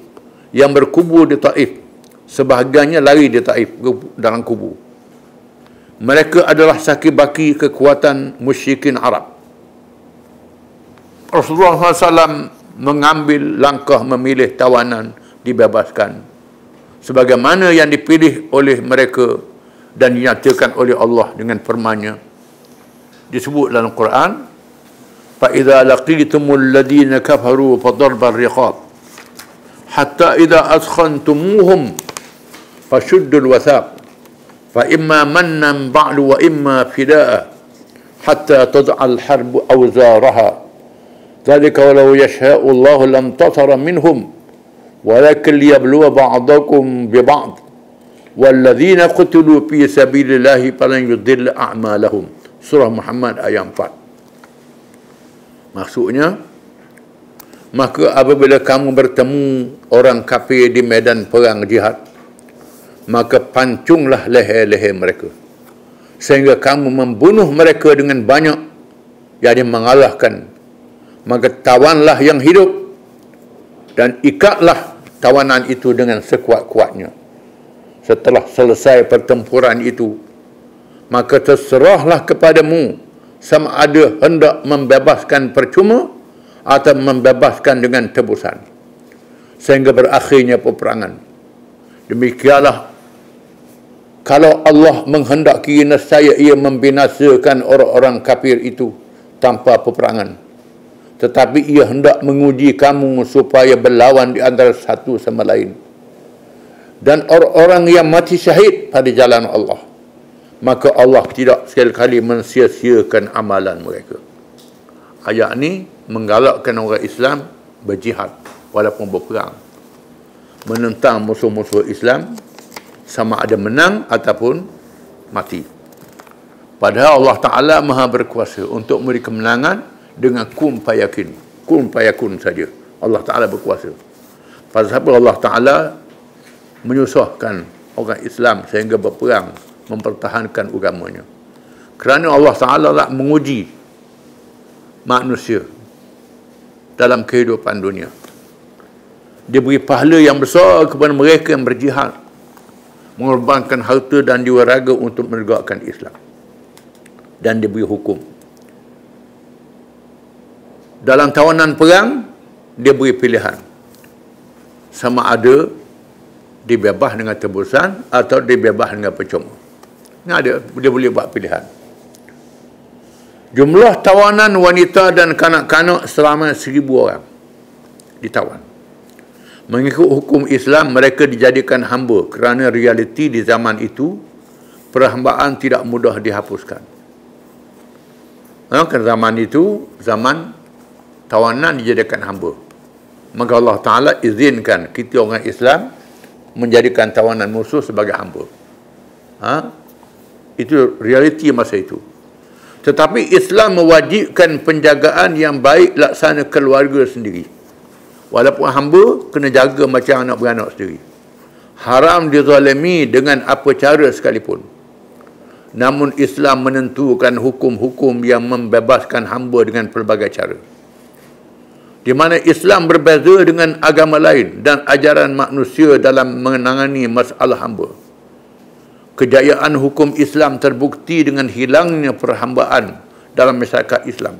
yang berkubur di Taif. Sebahagiannya lari di Taif dalam kubur. Mereka adalah saki-baki kekuatan musyrikin Arab. Rasulullah SAW mengambil langkah memilih tawanan dibebaskan, sebagaimana yang dipilih oleh mereka dan dinyatakan oleh Allah dengan firman-Nya. Disebut dalam Quran, فَإِذَا لَقِيتُمُ الَّذِينَ كَفَرُوا فَضَرْبَ الرِّقَابِ حَتَّى إِذَا أَثْخَنْتُمُوهُمْ فَشُدُّوا الْوَثَاقَ فَإِمَّا مَنًّا بَعْدُ وَإِمَّا فِدَاءً حَتَّى تَضَعَ الْحَرْبُ أَوْزَارَهَا ذَلِكَ وَلَوْ يَشَاءُ اللَّهُ لَانتَصَرَ مِنْهُمْ وَلَكِنْ لِيَبْلُوَ بَعْضَكُمْ بِبَعْضٍ وَالَّذِينَ قُتِلُوا فِي سَبِيلِ اللَّهِ فَلَنْ يُضِلَّ أَعْمَالَهُمْ. Surah Muhammad ayat 4. Maksudnya, maka apabila kamu bertemu orang kafir di medan perang jihad, maka pancunglah leher-leher mereka, sehingga kamu membunuh mereka dengan banyak, jadi mengalahkan. Maka tawanlah yang hidup, dan ikatlah tawanan itu dengan sekuat-kuatnya. Setelah selesai pertempuran itu, maka terserahlah kepadamu sama ada hendak membebaskan percuma atau membebaskan dengan tebusan, sehingga berakhirnya peperangan. Demikianlah kalau Allah menghendaki, nescaya Ia membinasakan orang-orang kafir itu tanpa peperangan. Tetapi Ia hendak menguji kamu supaya berlawan di antara satu sama lain. Dan orang-orang yang mati syahid pada jalan Allah, maka Allah tidak sekali-kali mensia-siakan amalan mereka. Ayat ini menggalakkan orang Islam berjihad walaupun berperang, menentang musuh-musuh Islam, sama ada menang ataupun mati. Padahal Allah Ta'ala Maha berkuasa untuk memberi kemenangan dengan kun fayakin. Kun fayakun saja. Allah Ta'ala berkuasa. Pasal apa Allah Ta'ala menyusahkan orang Islam sehingga berperang mempertahankan agamanya? Kerana Allah Ta'ala nak menguji manusia dalam kehidupan dunia. Dia beri pahala yang besar kepada mereka yang berjihad, mengorbankan harta dan jiwa raga untuk menegakkan Islam. Dan dia beri hukum. Dalam tawanan perang, dia beri pilihan. Sama ada dibebas dengan tebusan atau dibebas dengan percuma. Ini ada, dia boleh buat pilihan. Jumlah tawanan wanita dan kanak-kanak selama 1,000 orang ditawan. Mengikut hukum Islam, mereka dijadikan hamba kerana realiti di zaman itu, perhambaan tidak mudah dihapuskan. Kerana zaman itu, zaman tawanan dijadikan hamba. Maka Allah Ta'ala izinkan kita orang Islam menjadikan tawanan musuh sebagai hamba. Itu realiti masa itu. Tetapi Islam mewajibkan penjagaan yang baik laksana keluarga sendiri. Walaupun hamba, kena jaga macam anak beranak sendiri. Haram dizalimi dengan apa cara sekalipun. Namun Islam menentukan hukum-hukum yang membebaskan hamba dengan pelbagai cara. Di mana Islam berbeza dengan agama lain dan ajaran manusia dalam menangani masalah hamba. Kejayaan hukum Islam terbukti dengan hilangnya perhambaan dalam masyarakat Islam,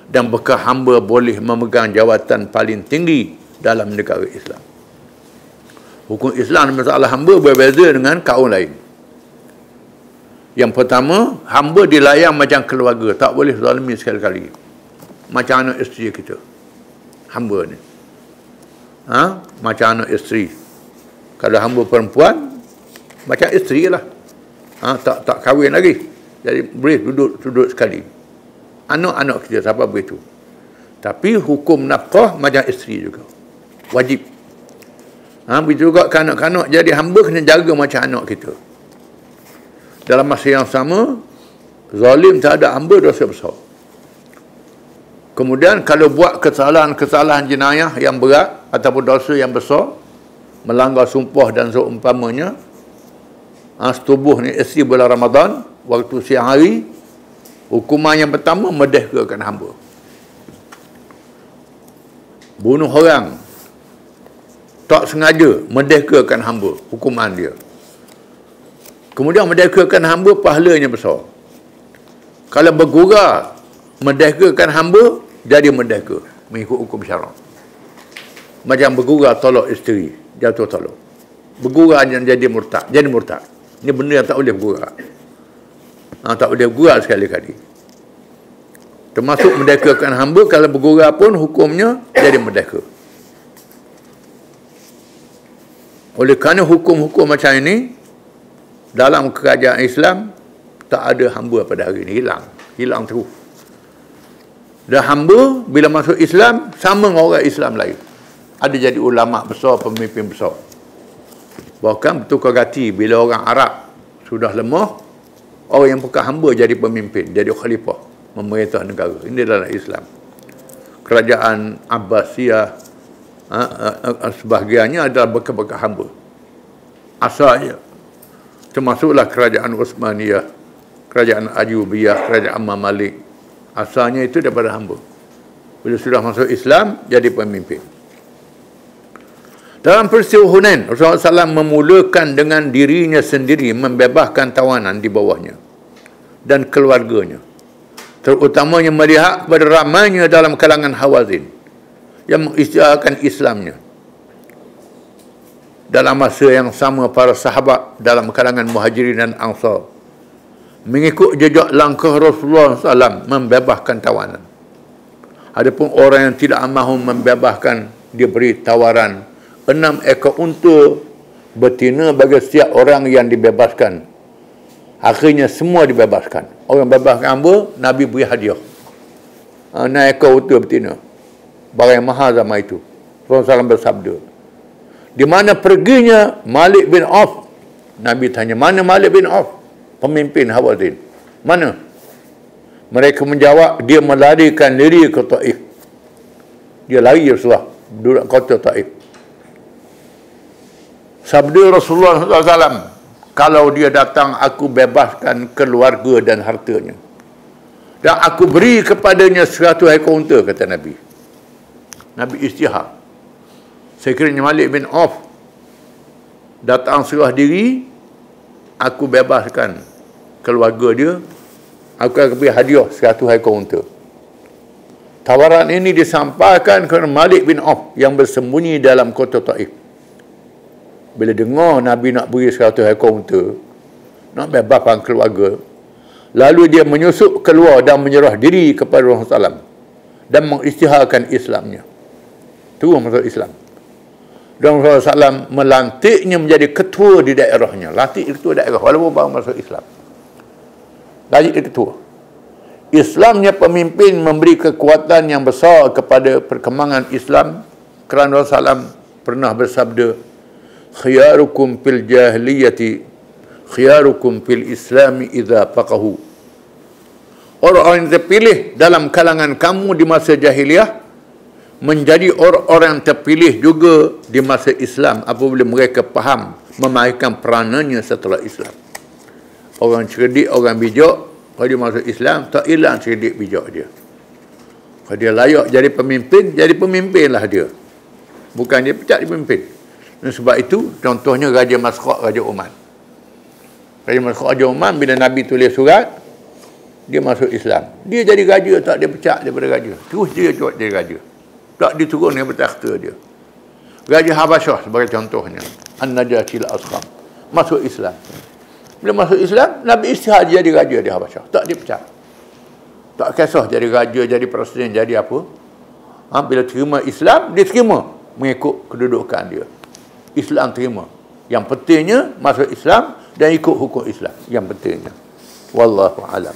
dan bekas hamba boleh memegang jawatan paling tinggi dalam negara Islam. Hukum Islam dalam masalah hamba berbeza dengan kaum lain. Yang pertama, hamba dilayan macam keluarga, tak boleh zalimi sekali-kali. Macam anak isteri kita, hamba ni. Macam anak isteri. Kalau hamba perempuan, macam isteri lah. Tak kahwin lagi. Jadi boleh duduk sekali. Anak-anak kita, siapa begitu. Tapi hukum nafkah macam isteri juga. Wajib. Begitu juga kanak-kanak jadi hamba, kena jaga macam anak kita. Dalam masa yang sama, zalim terhadap hamba dosa besar. Kemudian kalau buat kesalahan-kesalahan jenayah yang berat ataupun dosa yang besar, melanggar sumpah dan seumpamanya, setubuh ni isteri bulan Ramadan, waktu siang hari, hukuman yang pertama merdekakan hamba. Bunuh orang tak sengaja, merdekakan hamba, hukuman dia. Kemudian merdekakan hamba, pahalanya besar. Kalau bergurau merdekakan hamba, jadi merdeka mengikut hukum syarak. Macam bergurau tolak isteri, jatuh tolak. Bergurau yang jadi murtad, jadi murtad. Ini benda yang tak boleh bergurau. Tak boleh bergurau sekali-kali. Termasuk merdekakan hamba, kalau bergurau pun hukumnya jadi merdeka. Oleh kerana hukum-hukum macam ini, dalam kerajaan Islam, tak ada hamba pada hari ini. Hilang terus. Dan hamba, bila masuk Islam, sama dengan orang Islam lain. Ada jadi ulama besar, pemimpin besar. Bahkan bertukar ganti, bila orang Arab sudah lemah, orang yang bukan hamba jadi pemimpin, jadi khalifah, memerintah negara. Ini dalam Islam. Kerajaan Abbasiyah, sebahagiannya adalah bekas-bekas hamba. Asalnya. Termasuklah kerajaan Uthmaniyah, kerajaan Ayyubiyah, kerajaan Mamalik. Asalnya itu daripada hamba. Bila sudah masuk Islam, jadi pemimpin. Dalam peristiwa Hunain, Rasulullah SAW memulakan dengan dirinya sendiri membebaskan tawanan di bawahnya dan keluarganya. Terutamanya melihat kepada ramainya dalam kalangan Hawazin yang mengisytiharkan Islamnya. Dalam masa yang sama, para sahabat dalam kalangan Muhajirin dan Ansar mengikut jejak langkah Rasulullah SAW membebaskan tawanan. Adapun orang yang tidak mahu membebaskan, diberi tawaran 6 ekor unta betina bagi setiap orang yang dibebaskan. Akhirnya semua dibebaskan. Orang bebaskan hamba, Nabi beri hadiah 6 ekor unta betina, barang yang mahal zaman itu. Rasulullah SAW bersabda, di mana perginya Malik bin Auf? Nabi tanya, mana Malik bin Auf? Pemimpin Hawazin. Mana? Mereka menjawab, dia melarikan diri ke Taif. Dia lari Rasulullah, duduk kota Taif. Sabda Rasulullah SAW, kalau dia datang, aku bebaskan keluarga dan hartanya. Dan aku beri kepadanya 100 ekor unta, kata Nabi. Nabi istihar. Sekiranya Malik bin Auf datang serah diri, aku bebaskan keluarga dia, aku akan beri hadiah 100 ekor unta. Tawaran ini disampaikan kepada Malik bin Auf yang bersembunyi dalam kota Taif. Bila dengar Nabi nak beri 100 ekor unta, nak bebaskan keluarga, lalu dia menyusup keluar dan menyerah diri kepada Rasulullah SAW dan mengisytiharkan Islamnya. Terus masuk Islam. Dan Rasulullah SAW melantiknya menjadi ketua di daerahnya. Lantik ketua daerah walaupun baru masuk Islam. Lantik dia ketua. Islamnya pemimpin memberi kekuatan yang besar kepada perkembangan Islam, kerana Rasulullah SAW pernah bersabda, khiyarukum fil jahiliyati khiyarukum fil islami idza faqahu. Orang-orang yang terpilih dalam kalangan kamu di masa jahiliyah menjadi orang-orang yang terpilih juga di masa Islam apabila mereka faham memainkan peranannya setelah Islam. Orang cerdik, orang bijak, kalau dia masuk Islam, tak hilang cerdik bijak dia. Kalau dia layak jadi pemimpinlah dia. Bukan dia pecat, dia pemimpin. Dan sebab itu, contohnya Raja Masraq, Raja Oman. Raja Masraq, Raja Oman, bila Nabi tulis surat, dia masuk Islam. Dia jadi raja, tak dia pecat daripada raja. Terus dia jadi raja. Tak diturun daripada takhta dia. Raja Habasyah sebagai contohnya, An-Najashil Asqam, masuk Islam. Bila masuk Islam, Nabi istihad jadi raja di Habasyah. Tak dipecat. Tak kisah jadi raja, jadi presiden, jadi apa. Bila terima Islam, dia terima mengikut kedudukan dia. Islam terima. Yang pentingnya masuk Islam dan ikut hukum Islam. Yang pentingnya. Wallahu a'lam.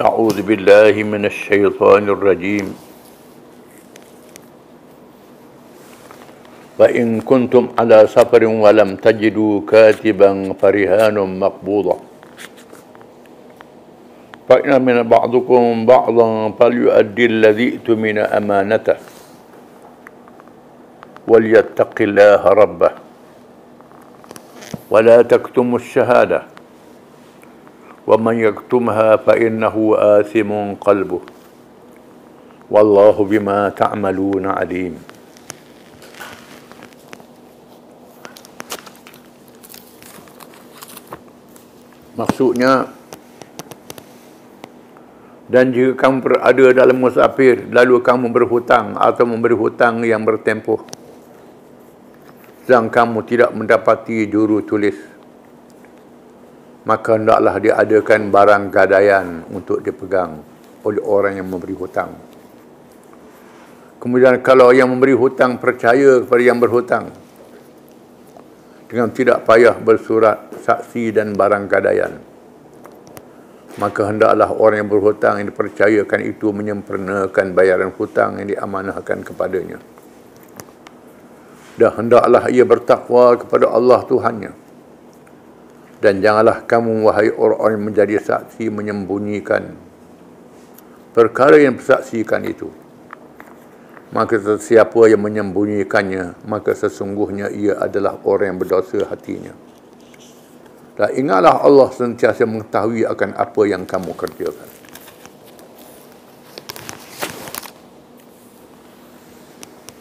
أعوذ بالله من الشيطان الرجيم فإن كنتم على سفر ولم تجدوا كاتبا فرهان مقبوضة فإن من بعضكم بعضا فليؤدي الذي اؤتمن أمانته وَلْيَتَّقِ اللَّهَ رَبَّهُ وَلَا تَكْتُمُوا الشَّهَادَةَ وَمَنْ يَكْتُمْهَا فَإِنَّهُ آثِمٌ قَلْبُهُ وَاللَّهُ بِمَا تَعْمَلُونَ عَلِيمٌ. Maksudnya, dan jika kamu berada dalam musafir, lalu kamu berhutang atau memberi hutang yang bertempoh, sedang kamu tidak mendapati juru tulis, maka hendaklah diadakan barang gadaian untuk dipegang oleh orang yang memberi hutang. Kemudian kalau yang memberi hutang percaya kepada yang berhutang, dengan tidak payah bersurat saksi dan barang gadaian, maka hendaklah orang yang berhutang yang dipercayakan itu menyempurnakan bayaran hutang yang diamanahkan kepadanya. Dan hendaklah ia bertakwa kepada Allah Tuhannya. Dan janganlah kamu, wahai orang-orang yang menjadi saksi, menyembunyikan perkara yang bersaksikan itu. Maka sesiapa yang menyembunyikannya, maka sesungguhnya ia adalah orang yang berdosa hatinya. Dan ingatlah Allah sentiasa mengetahui akan apa yang kamu kerjakan.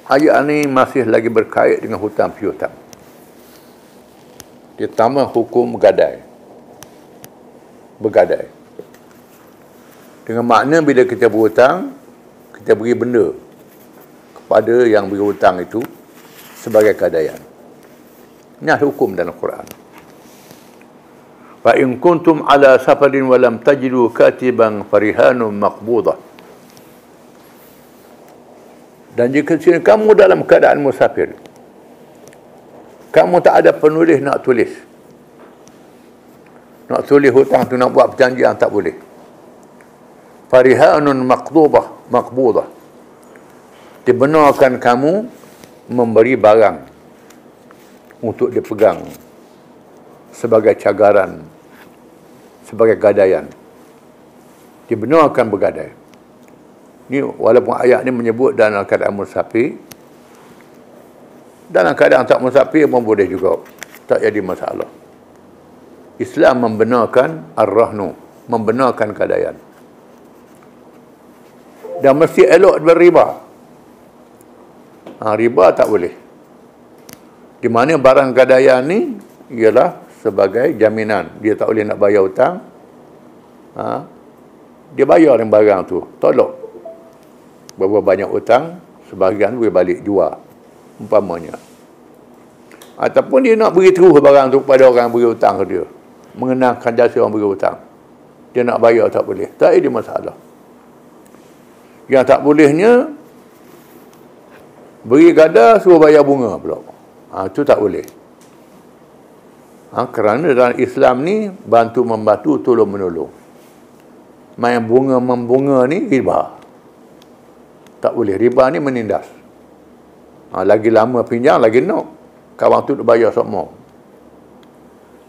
Ayat ini masih lagi berkait dengan hutang piutang. Ditambah hukum gadai. Bergadai. Dengan makna bila kita berhutang, kita beri benda kepada yang beri hutang itu sebagai gadaian. Ini ada hukum dalam Quran. Fa in kuntum ala safarin wa lam tajidu katiban farihanun maqbudah. Dan jika kamu dalam keadaan musafir, kamu tak ada penulis nak tulis. Nak tulis hutang tu, nak buat perjanjian, tak boleh. Farihanun maqbudah. Dibenarkan kamu memberi barang untuk dipegang sebagai cagaran, sebagai gadaian. Dibenarkan bergadai. Ini walaupun ayat ini menyebut dalam keadaan musafir, dalam keadaan tak musafir pun boleh juga, tak jadi masalah. Islam membenarkan ar-rahnu, membenarkan gadaian. Dan mesti elok berriba. Riba tak boleh. Di mana barang gadaian ni ialah sebagai jaminan. Dia tak boleh nak bayar hutang. Dia bayar yang barang tu. Tolak. Berapa banyak hutang, sebahagian boleh balik jual. Umpamanya. Ataupun dia nak beri terus barang tu kepada orang yang beri hutang ke dia. Mengenalkan jasa orang beri hutang. Dia nak bayar tak boleh. Tak ada masalah. Yang tak bolehnya, beri gada suruh bayar bunga pula. Itu tak boleh. Kerana dalam Islam ni bantu membantu, tolong menolong. Main bunga membunga ni riba. Tak boleh. Riba ni menindas. Lagi lama pinjam lagi nak. Kawan tu bayar semua.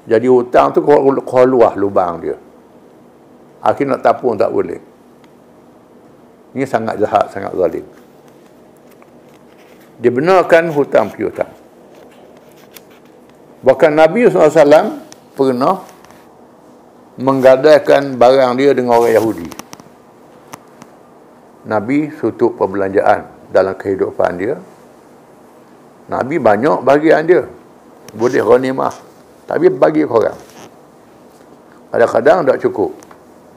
Jadi hutang tu keluar lubang dia. Akhirnya nak tapung tak boleh. Ini sangat jahat, sangat zalim. Dibenarkan hutang piutang. Bahkan Nabi SAW pernah menggadaikan barang dia dengan orang Yahudi. Nabi tutup perbelanjaan dalam kehidupan dia. Nabi banyak bagian dia. Boleh ghanimah. Tapi bagi korang. Kadang-kadang tak cukup.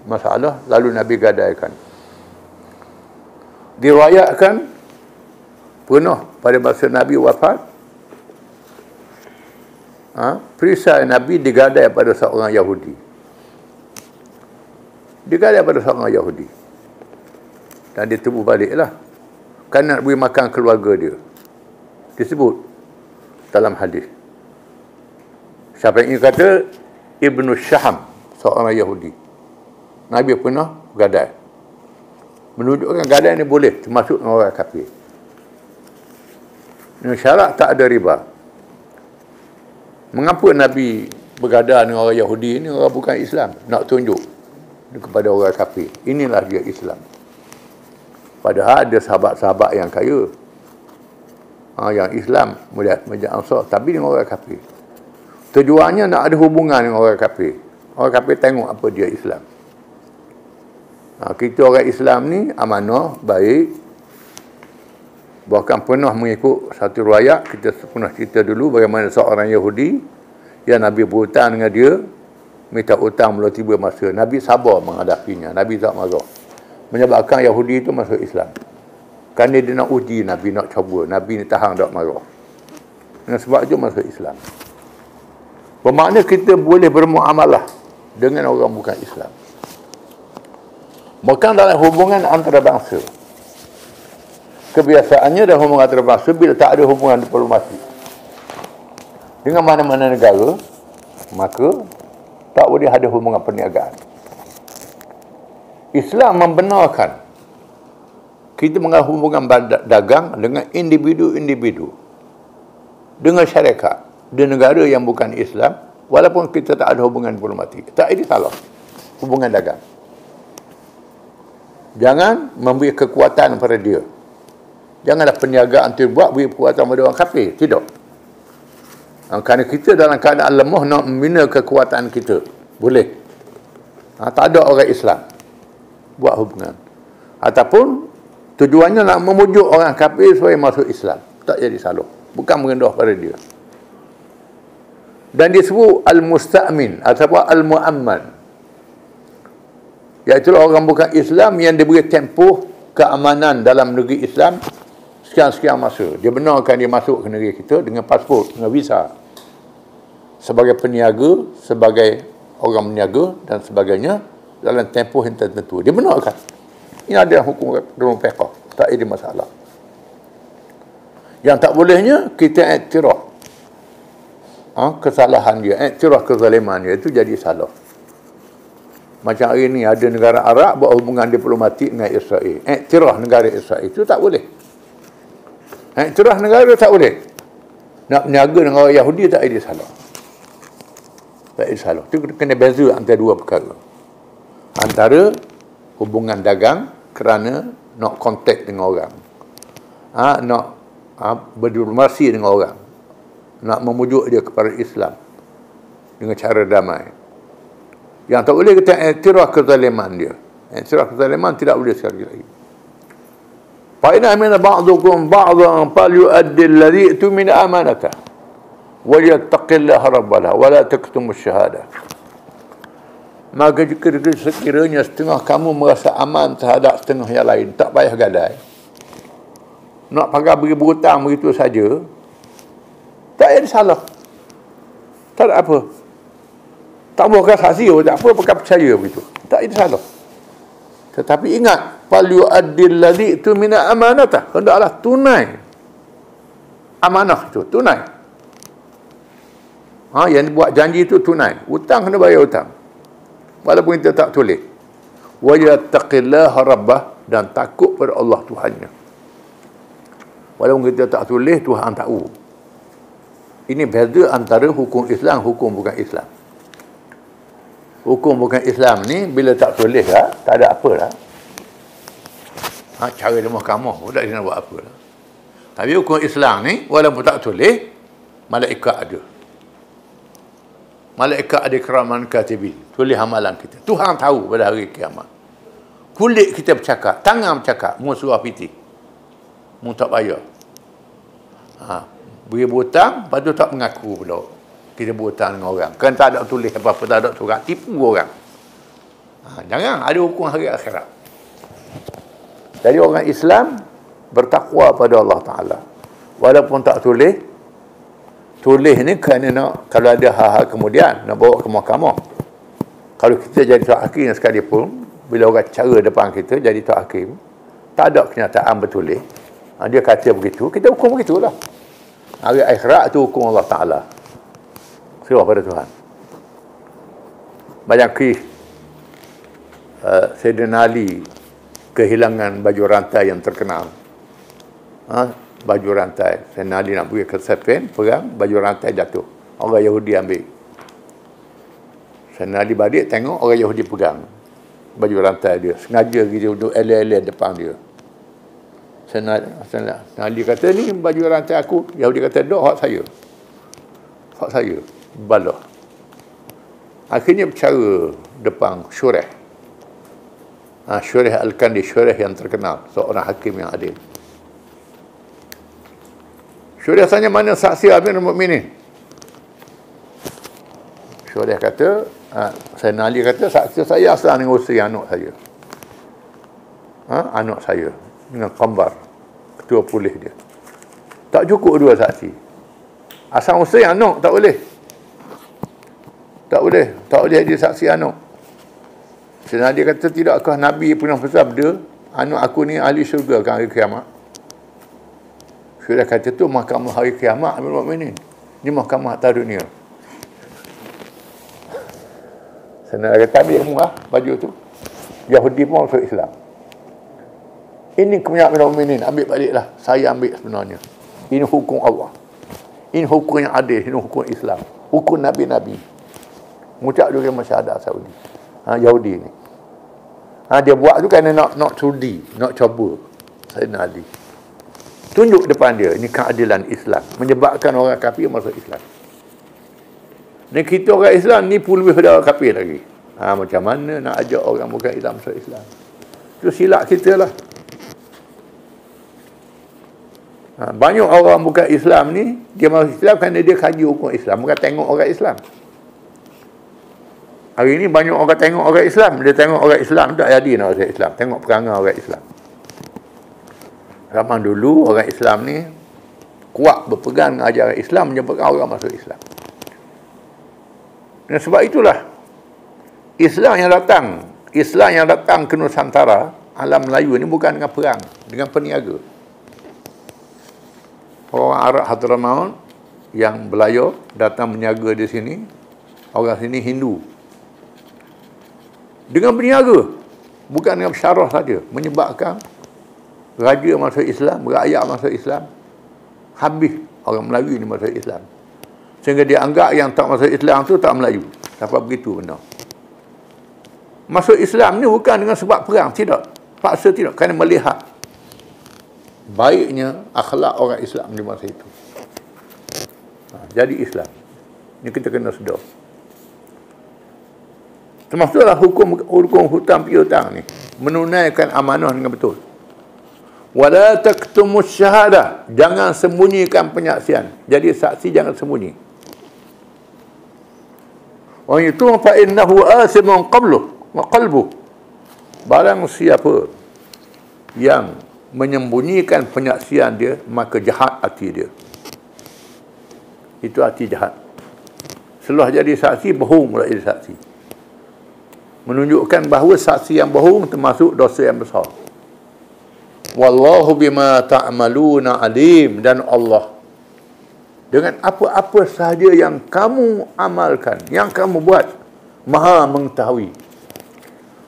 Masalah, lalu Nabi gadaikan. Diriwayatkan pernah pada masa Nabi wafat, perisai Nabi digadai pada seorang Yahudi. Digadai pada seorang Yahudi. Dan dia tebus baliklah. Kan nak beri makan keluarga dia. Disebut dalam hadis. Siapa yang kata Ibnu Syaham, seorang Yahudi. Nabi pernah gadai. Menunjukkan gadai ni boleh, termasuk orang kafir. Dengan syarat tak ada riba. Mengapa Nabi bergadai dengan orang Yahudi ni, orang bukan Islam? Nak tunjuk kepada orang kafir. Inilah dia Islam. Padahal ada sahabat-sahabat yang kaya. Yang Islam Masjid Ansar, tapi dengan orang kafir. Tujuannya nak ada hubungan dengan orang kafir. Orang kafir tengok apa dia Islam. Kita orang Islam ni amanah, baik. Bahkan pernah mengikut satu riwayat, kita pernah cerita dulu bagaimana seorang Yahudi yang Nabi berhutang dengan dia, minta hutang belum tiba masa. Nabi sabar menghadapinya. Nabi tak marah. Menyebabkan Yahudi itu masuk Islam. Kerana dia nak uji Nabi, nak cuba. Nabi ni tahan tak marah. Dengan sebab itu masuk Islam. Bermakna kita boleh bermuamalah dengan orang bukan Islam. Bukan dalam hubungan antarabangsa. Kebiasaannya dalam hubungan antarabangsa, bila tak ada hubungan diplomasi dengan mana-mana negara, maka tak boleh ada hubungan perniagaan. Islam membenarkan kita mengalami hubungan dagang dengan individu-individu, dengan syarikat, di negara yang bukan Islam, walaupun kita tak ada hubungan diplomatik. Tak ada salah hubungan dagang. Jangan memberi kekuatan pada dia. Janganlah perniagaan tu buat beri kekuatan pada orang kafir. Tidak. Kerana kita dalam keadaan lemah nak membina kekuatan kita. Boleh. Tak ada orang Islam buat hubungan. Ataupun tujuannya nak memujuk orang kafir supaya masuk Islam. Tak jadi salah. Bukan merendah pada dia. Dan disebut al-musta'min ataupun al-mu'amman. Iaitu orang bukan Islam yang diberi tempoh keamanan dalam negeri Islam sekian-sekian masa. Dia benarkan dia masuk ke negeri kita dengan pasport, dengan visa. Sebagai peniaga, sebagai orang meniaga dan sebagainya dalam tempoh yang tertentu. Dia benarkan. Ini adalah hukum dalam fiqh. Tak ada masalah. Yang tak bolehnya, kita iktiraf kesalahan dia, iktiraf kezaliman dia, itu jadi salah. Macam hari ni ada negara Arab buat hubungan diplomatik dengan Israel. Iktiraf negara Israel, itu tak boleh. Iktiraf negara tak boleh. Nak berniaga dengan orang Yahudi tak ada salah. Tak ada salah. Itu kena beza antara dua perkara. Antara hubungan dagang kerana nak kontak dengan orang, nak berdiplomasi dengan orang, nak memujuk dia kepada Islam dengan cara damai. Yang tak boleh kita iktiraf kezaliman dia. Iktiraf kezaliman tidak boleh sekali lagi. Fa inna min ba'dukum ba'dhan falyu'addi alladhi tumina amanatah wa yattaqillaha rabbahu wa la taktumus syahadah. Maka jika sekiranya setengah kamu merasa aman terhadap setengah yang lain, tak payah gadai. Nak pakai beri berhutang begitu saja, tak ada salah. Tak ada apa. Tak boleh saksi, tak apa, pakai percaya begitu. Tak ada salah. Tetapi ingat, fal yu'addil ladzi itu mina amanatah. Hendaklah tunai amanah itu, tunai. Yang buat janji itu tunai. Hutang kena bayar hutang. Walaupun kita tak tulis. Wa yattaqillaha rabbah, dan takut pada Allah Tuhannya. Walaupun kita tak tulis, Tuhan tahu. Ini beza antara hukum Islam, hukum bukan Islam. Hukum bukan Islam ni bila tak tulis lah, tak ada apa lah. Cara dia mahkamah pun tak dia nak buat apa lah. Tapi hukum Islam ni walaupun tak tulis, malaikat ada. Malaikat ada kiraman katibin, tulis amalan kita. Tuhan tahu pada hari kiamat. Kulit kita bercakap, tangan bercakap, mu surah piti. Mu tak bayar. Beri berhutang, lepas tu tak mengaku pula. Kita berhutang dengan orang. Kan tak ada tulis apa-apa, tak ada surat, tipu orang. Jangan, ada hukum hari akhirat. Jadi orang Islam bertakwa pada Allah Ta'ala. Walaupun tak tulis ni kerana nak, kalau ada hal-hal kemudian, nak bawa ke mahkamah. Kalau kita jadi tuan hakim sekalipun, bila orang cara depan kita jadi tuan hakim, tak ada kenyataan bertulis. Dia kata begitu, kita hukum begitulah. Hari akhirat tu hukum Allah Ta'ala. Serah pada Tuhan. Banyak kes Sayyidina Ali kehilangan baju rantai yang terkenal. Baju rantai. Sayyidina Ali nak pergi ke Siffin, perang, baju rantai jatuh. Orang Yahudi ambil. Sayyidina Ali balik, tengok orang Yahudi pegang baju rantai dia. Sengaja gitu duduk eleh-eleh depan dia. Ali kata, ni baju rantai aku. Yahudi kata, dok hak saya. Hak saya. Balah. Akhirnya bercara depan Syureh. Syureh Al-Kandi, Syureh yang terkenal. Seorang hakim yang adil. Syureh tanya, mana saksi Amirul Mukminin? Syureh kata, Sayyidina Ali kata, saksi saya asal dengan usia anak saya. Anak saya. Dengan Qambar, ketua polis dia. Tak cukup dua saksi. Asal usia anak, tak boleh. Tak boleh jadi saksi anak. Sayyidina Ali kata, tidakkah Nabi pernah bersabda, anak aku ni ahli syurga kan hari kiamat? Syureh kata, tu mahkamah hari kiamat, Amirul Mukminin. Ni mahkamah atas dunia. Sayyidina Ali kata, ambil semua baju tu. Yahudi pun masuk Islam. Ini kepunyaan Amirul Mukminin, ambil baliklah. Saya ambil sebenarnya. Ini hukum Allah. Ini hukum yang adil, ini hukum Islam. Hukum Nabi-Nabi. Mengucap juga masyarakat Saudi. Yahudi ni. Dia buat tu kerana nak sudi, nak coba Sayyidina Ali. Tunjuk depan dia, ini keadilan Islam. Menyebabkan orang kafir masuk Islam. Ni kita orang Islam ni pun lebih pada orang kafir lagi. Macam mana nak ajak orang bukan Islam masuk Islam? Itu silap kita lah. Banyak orang bukan Islam ni, dia masuk Islam kerana dia kaji hukum Islam, bukan tengok orang Islam. Hari ni banyak orang tengok orang Islam, dia tengok orang Islam, tak jadi nak masuk Islam, tengok perangai orang Islam. Zaman dulu orang Islam ni kuat berpegang dengan ajaran Islam, menyebabkan orang masuk Islam. Dan sebab itulah Islam yang datang ke Nusantara, alam Melayu ni bukan dengan perang, dengan peniaga. Orang Arab Hadramaut yang belayar datang berniaga di sini, orang sini Hindu. Dengan berniaga, bukan dengan syarah saja, menyebabkan raja masuk Islam, rakyat masuk Islam, habis orang Melayu ni masuk Islam. Sehingga dia anggap yang tak masuk Islam tu tak Melayu. Sampai begitu benar. Masuk Islam ni bukan dengan sebab perang, tidak. Paksa tidak, kerana melihat baiknya akhlak orang Islam di masa itu. Jadi Islam. Ini kita kena sedar. Termasuklah hukum hutang piutang ni. Menunaikan amanah dengan betul. Wala taktumus syahadah. Jangan sembunyikan penyaksian. Jadi saksi jangan sembunyi. Wa itu fa innahu asimun qalbuh. Barang siapa yang menyembunyikan penyaksian dia, maka jahat hati dia. Itu hati jahat. Setelah jadi saksi, bohong pula jadi saksi. Menunjukkan bahawa saksi yang bohong termasuk dosa yang besar. Wallahu bima ta'maluna alim. Dan Allah dengan apa-apa sahaja yang kamu amalkan, yang kamu buat, maha mengetahui.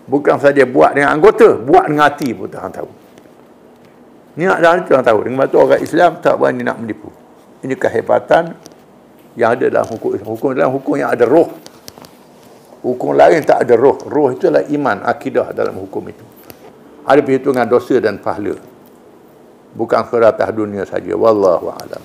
Bukan saja buat dengan anggota, buat dengan hati pun Tuhan tahu. Niat dan hati Tuhan tahu. Dengan itu orang Islam tak berani nak menipu. Ini kehebatan yang ada dalam hukum Islam. Hukum dalam hukum yang ada roh. Hukum lain tak ada roh. Roh itu adalah iman, akidah dalam hukum itu. Ada perhitungan dosa dan pahala. Bukan ke atas dunia saja. Wallahu a'lam.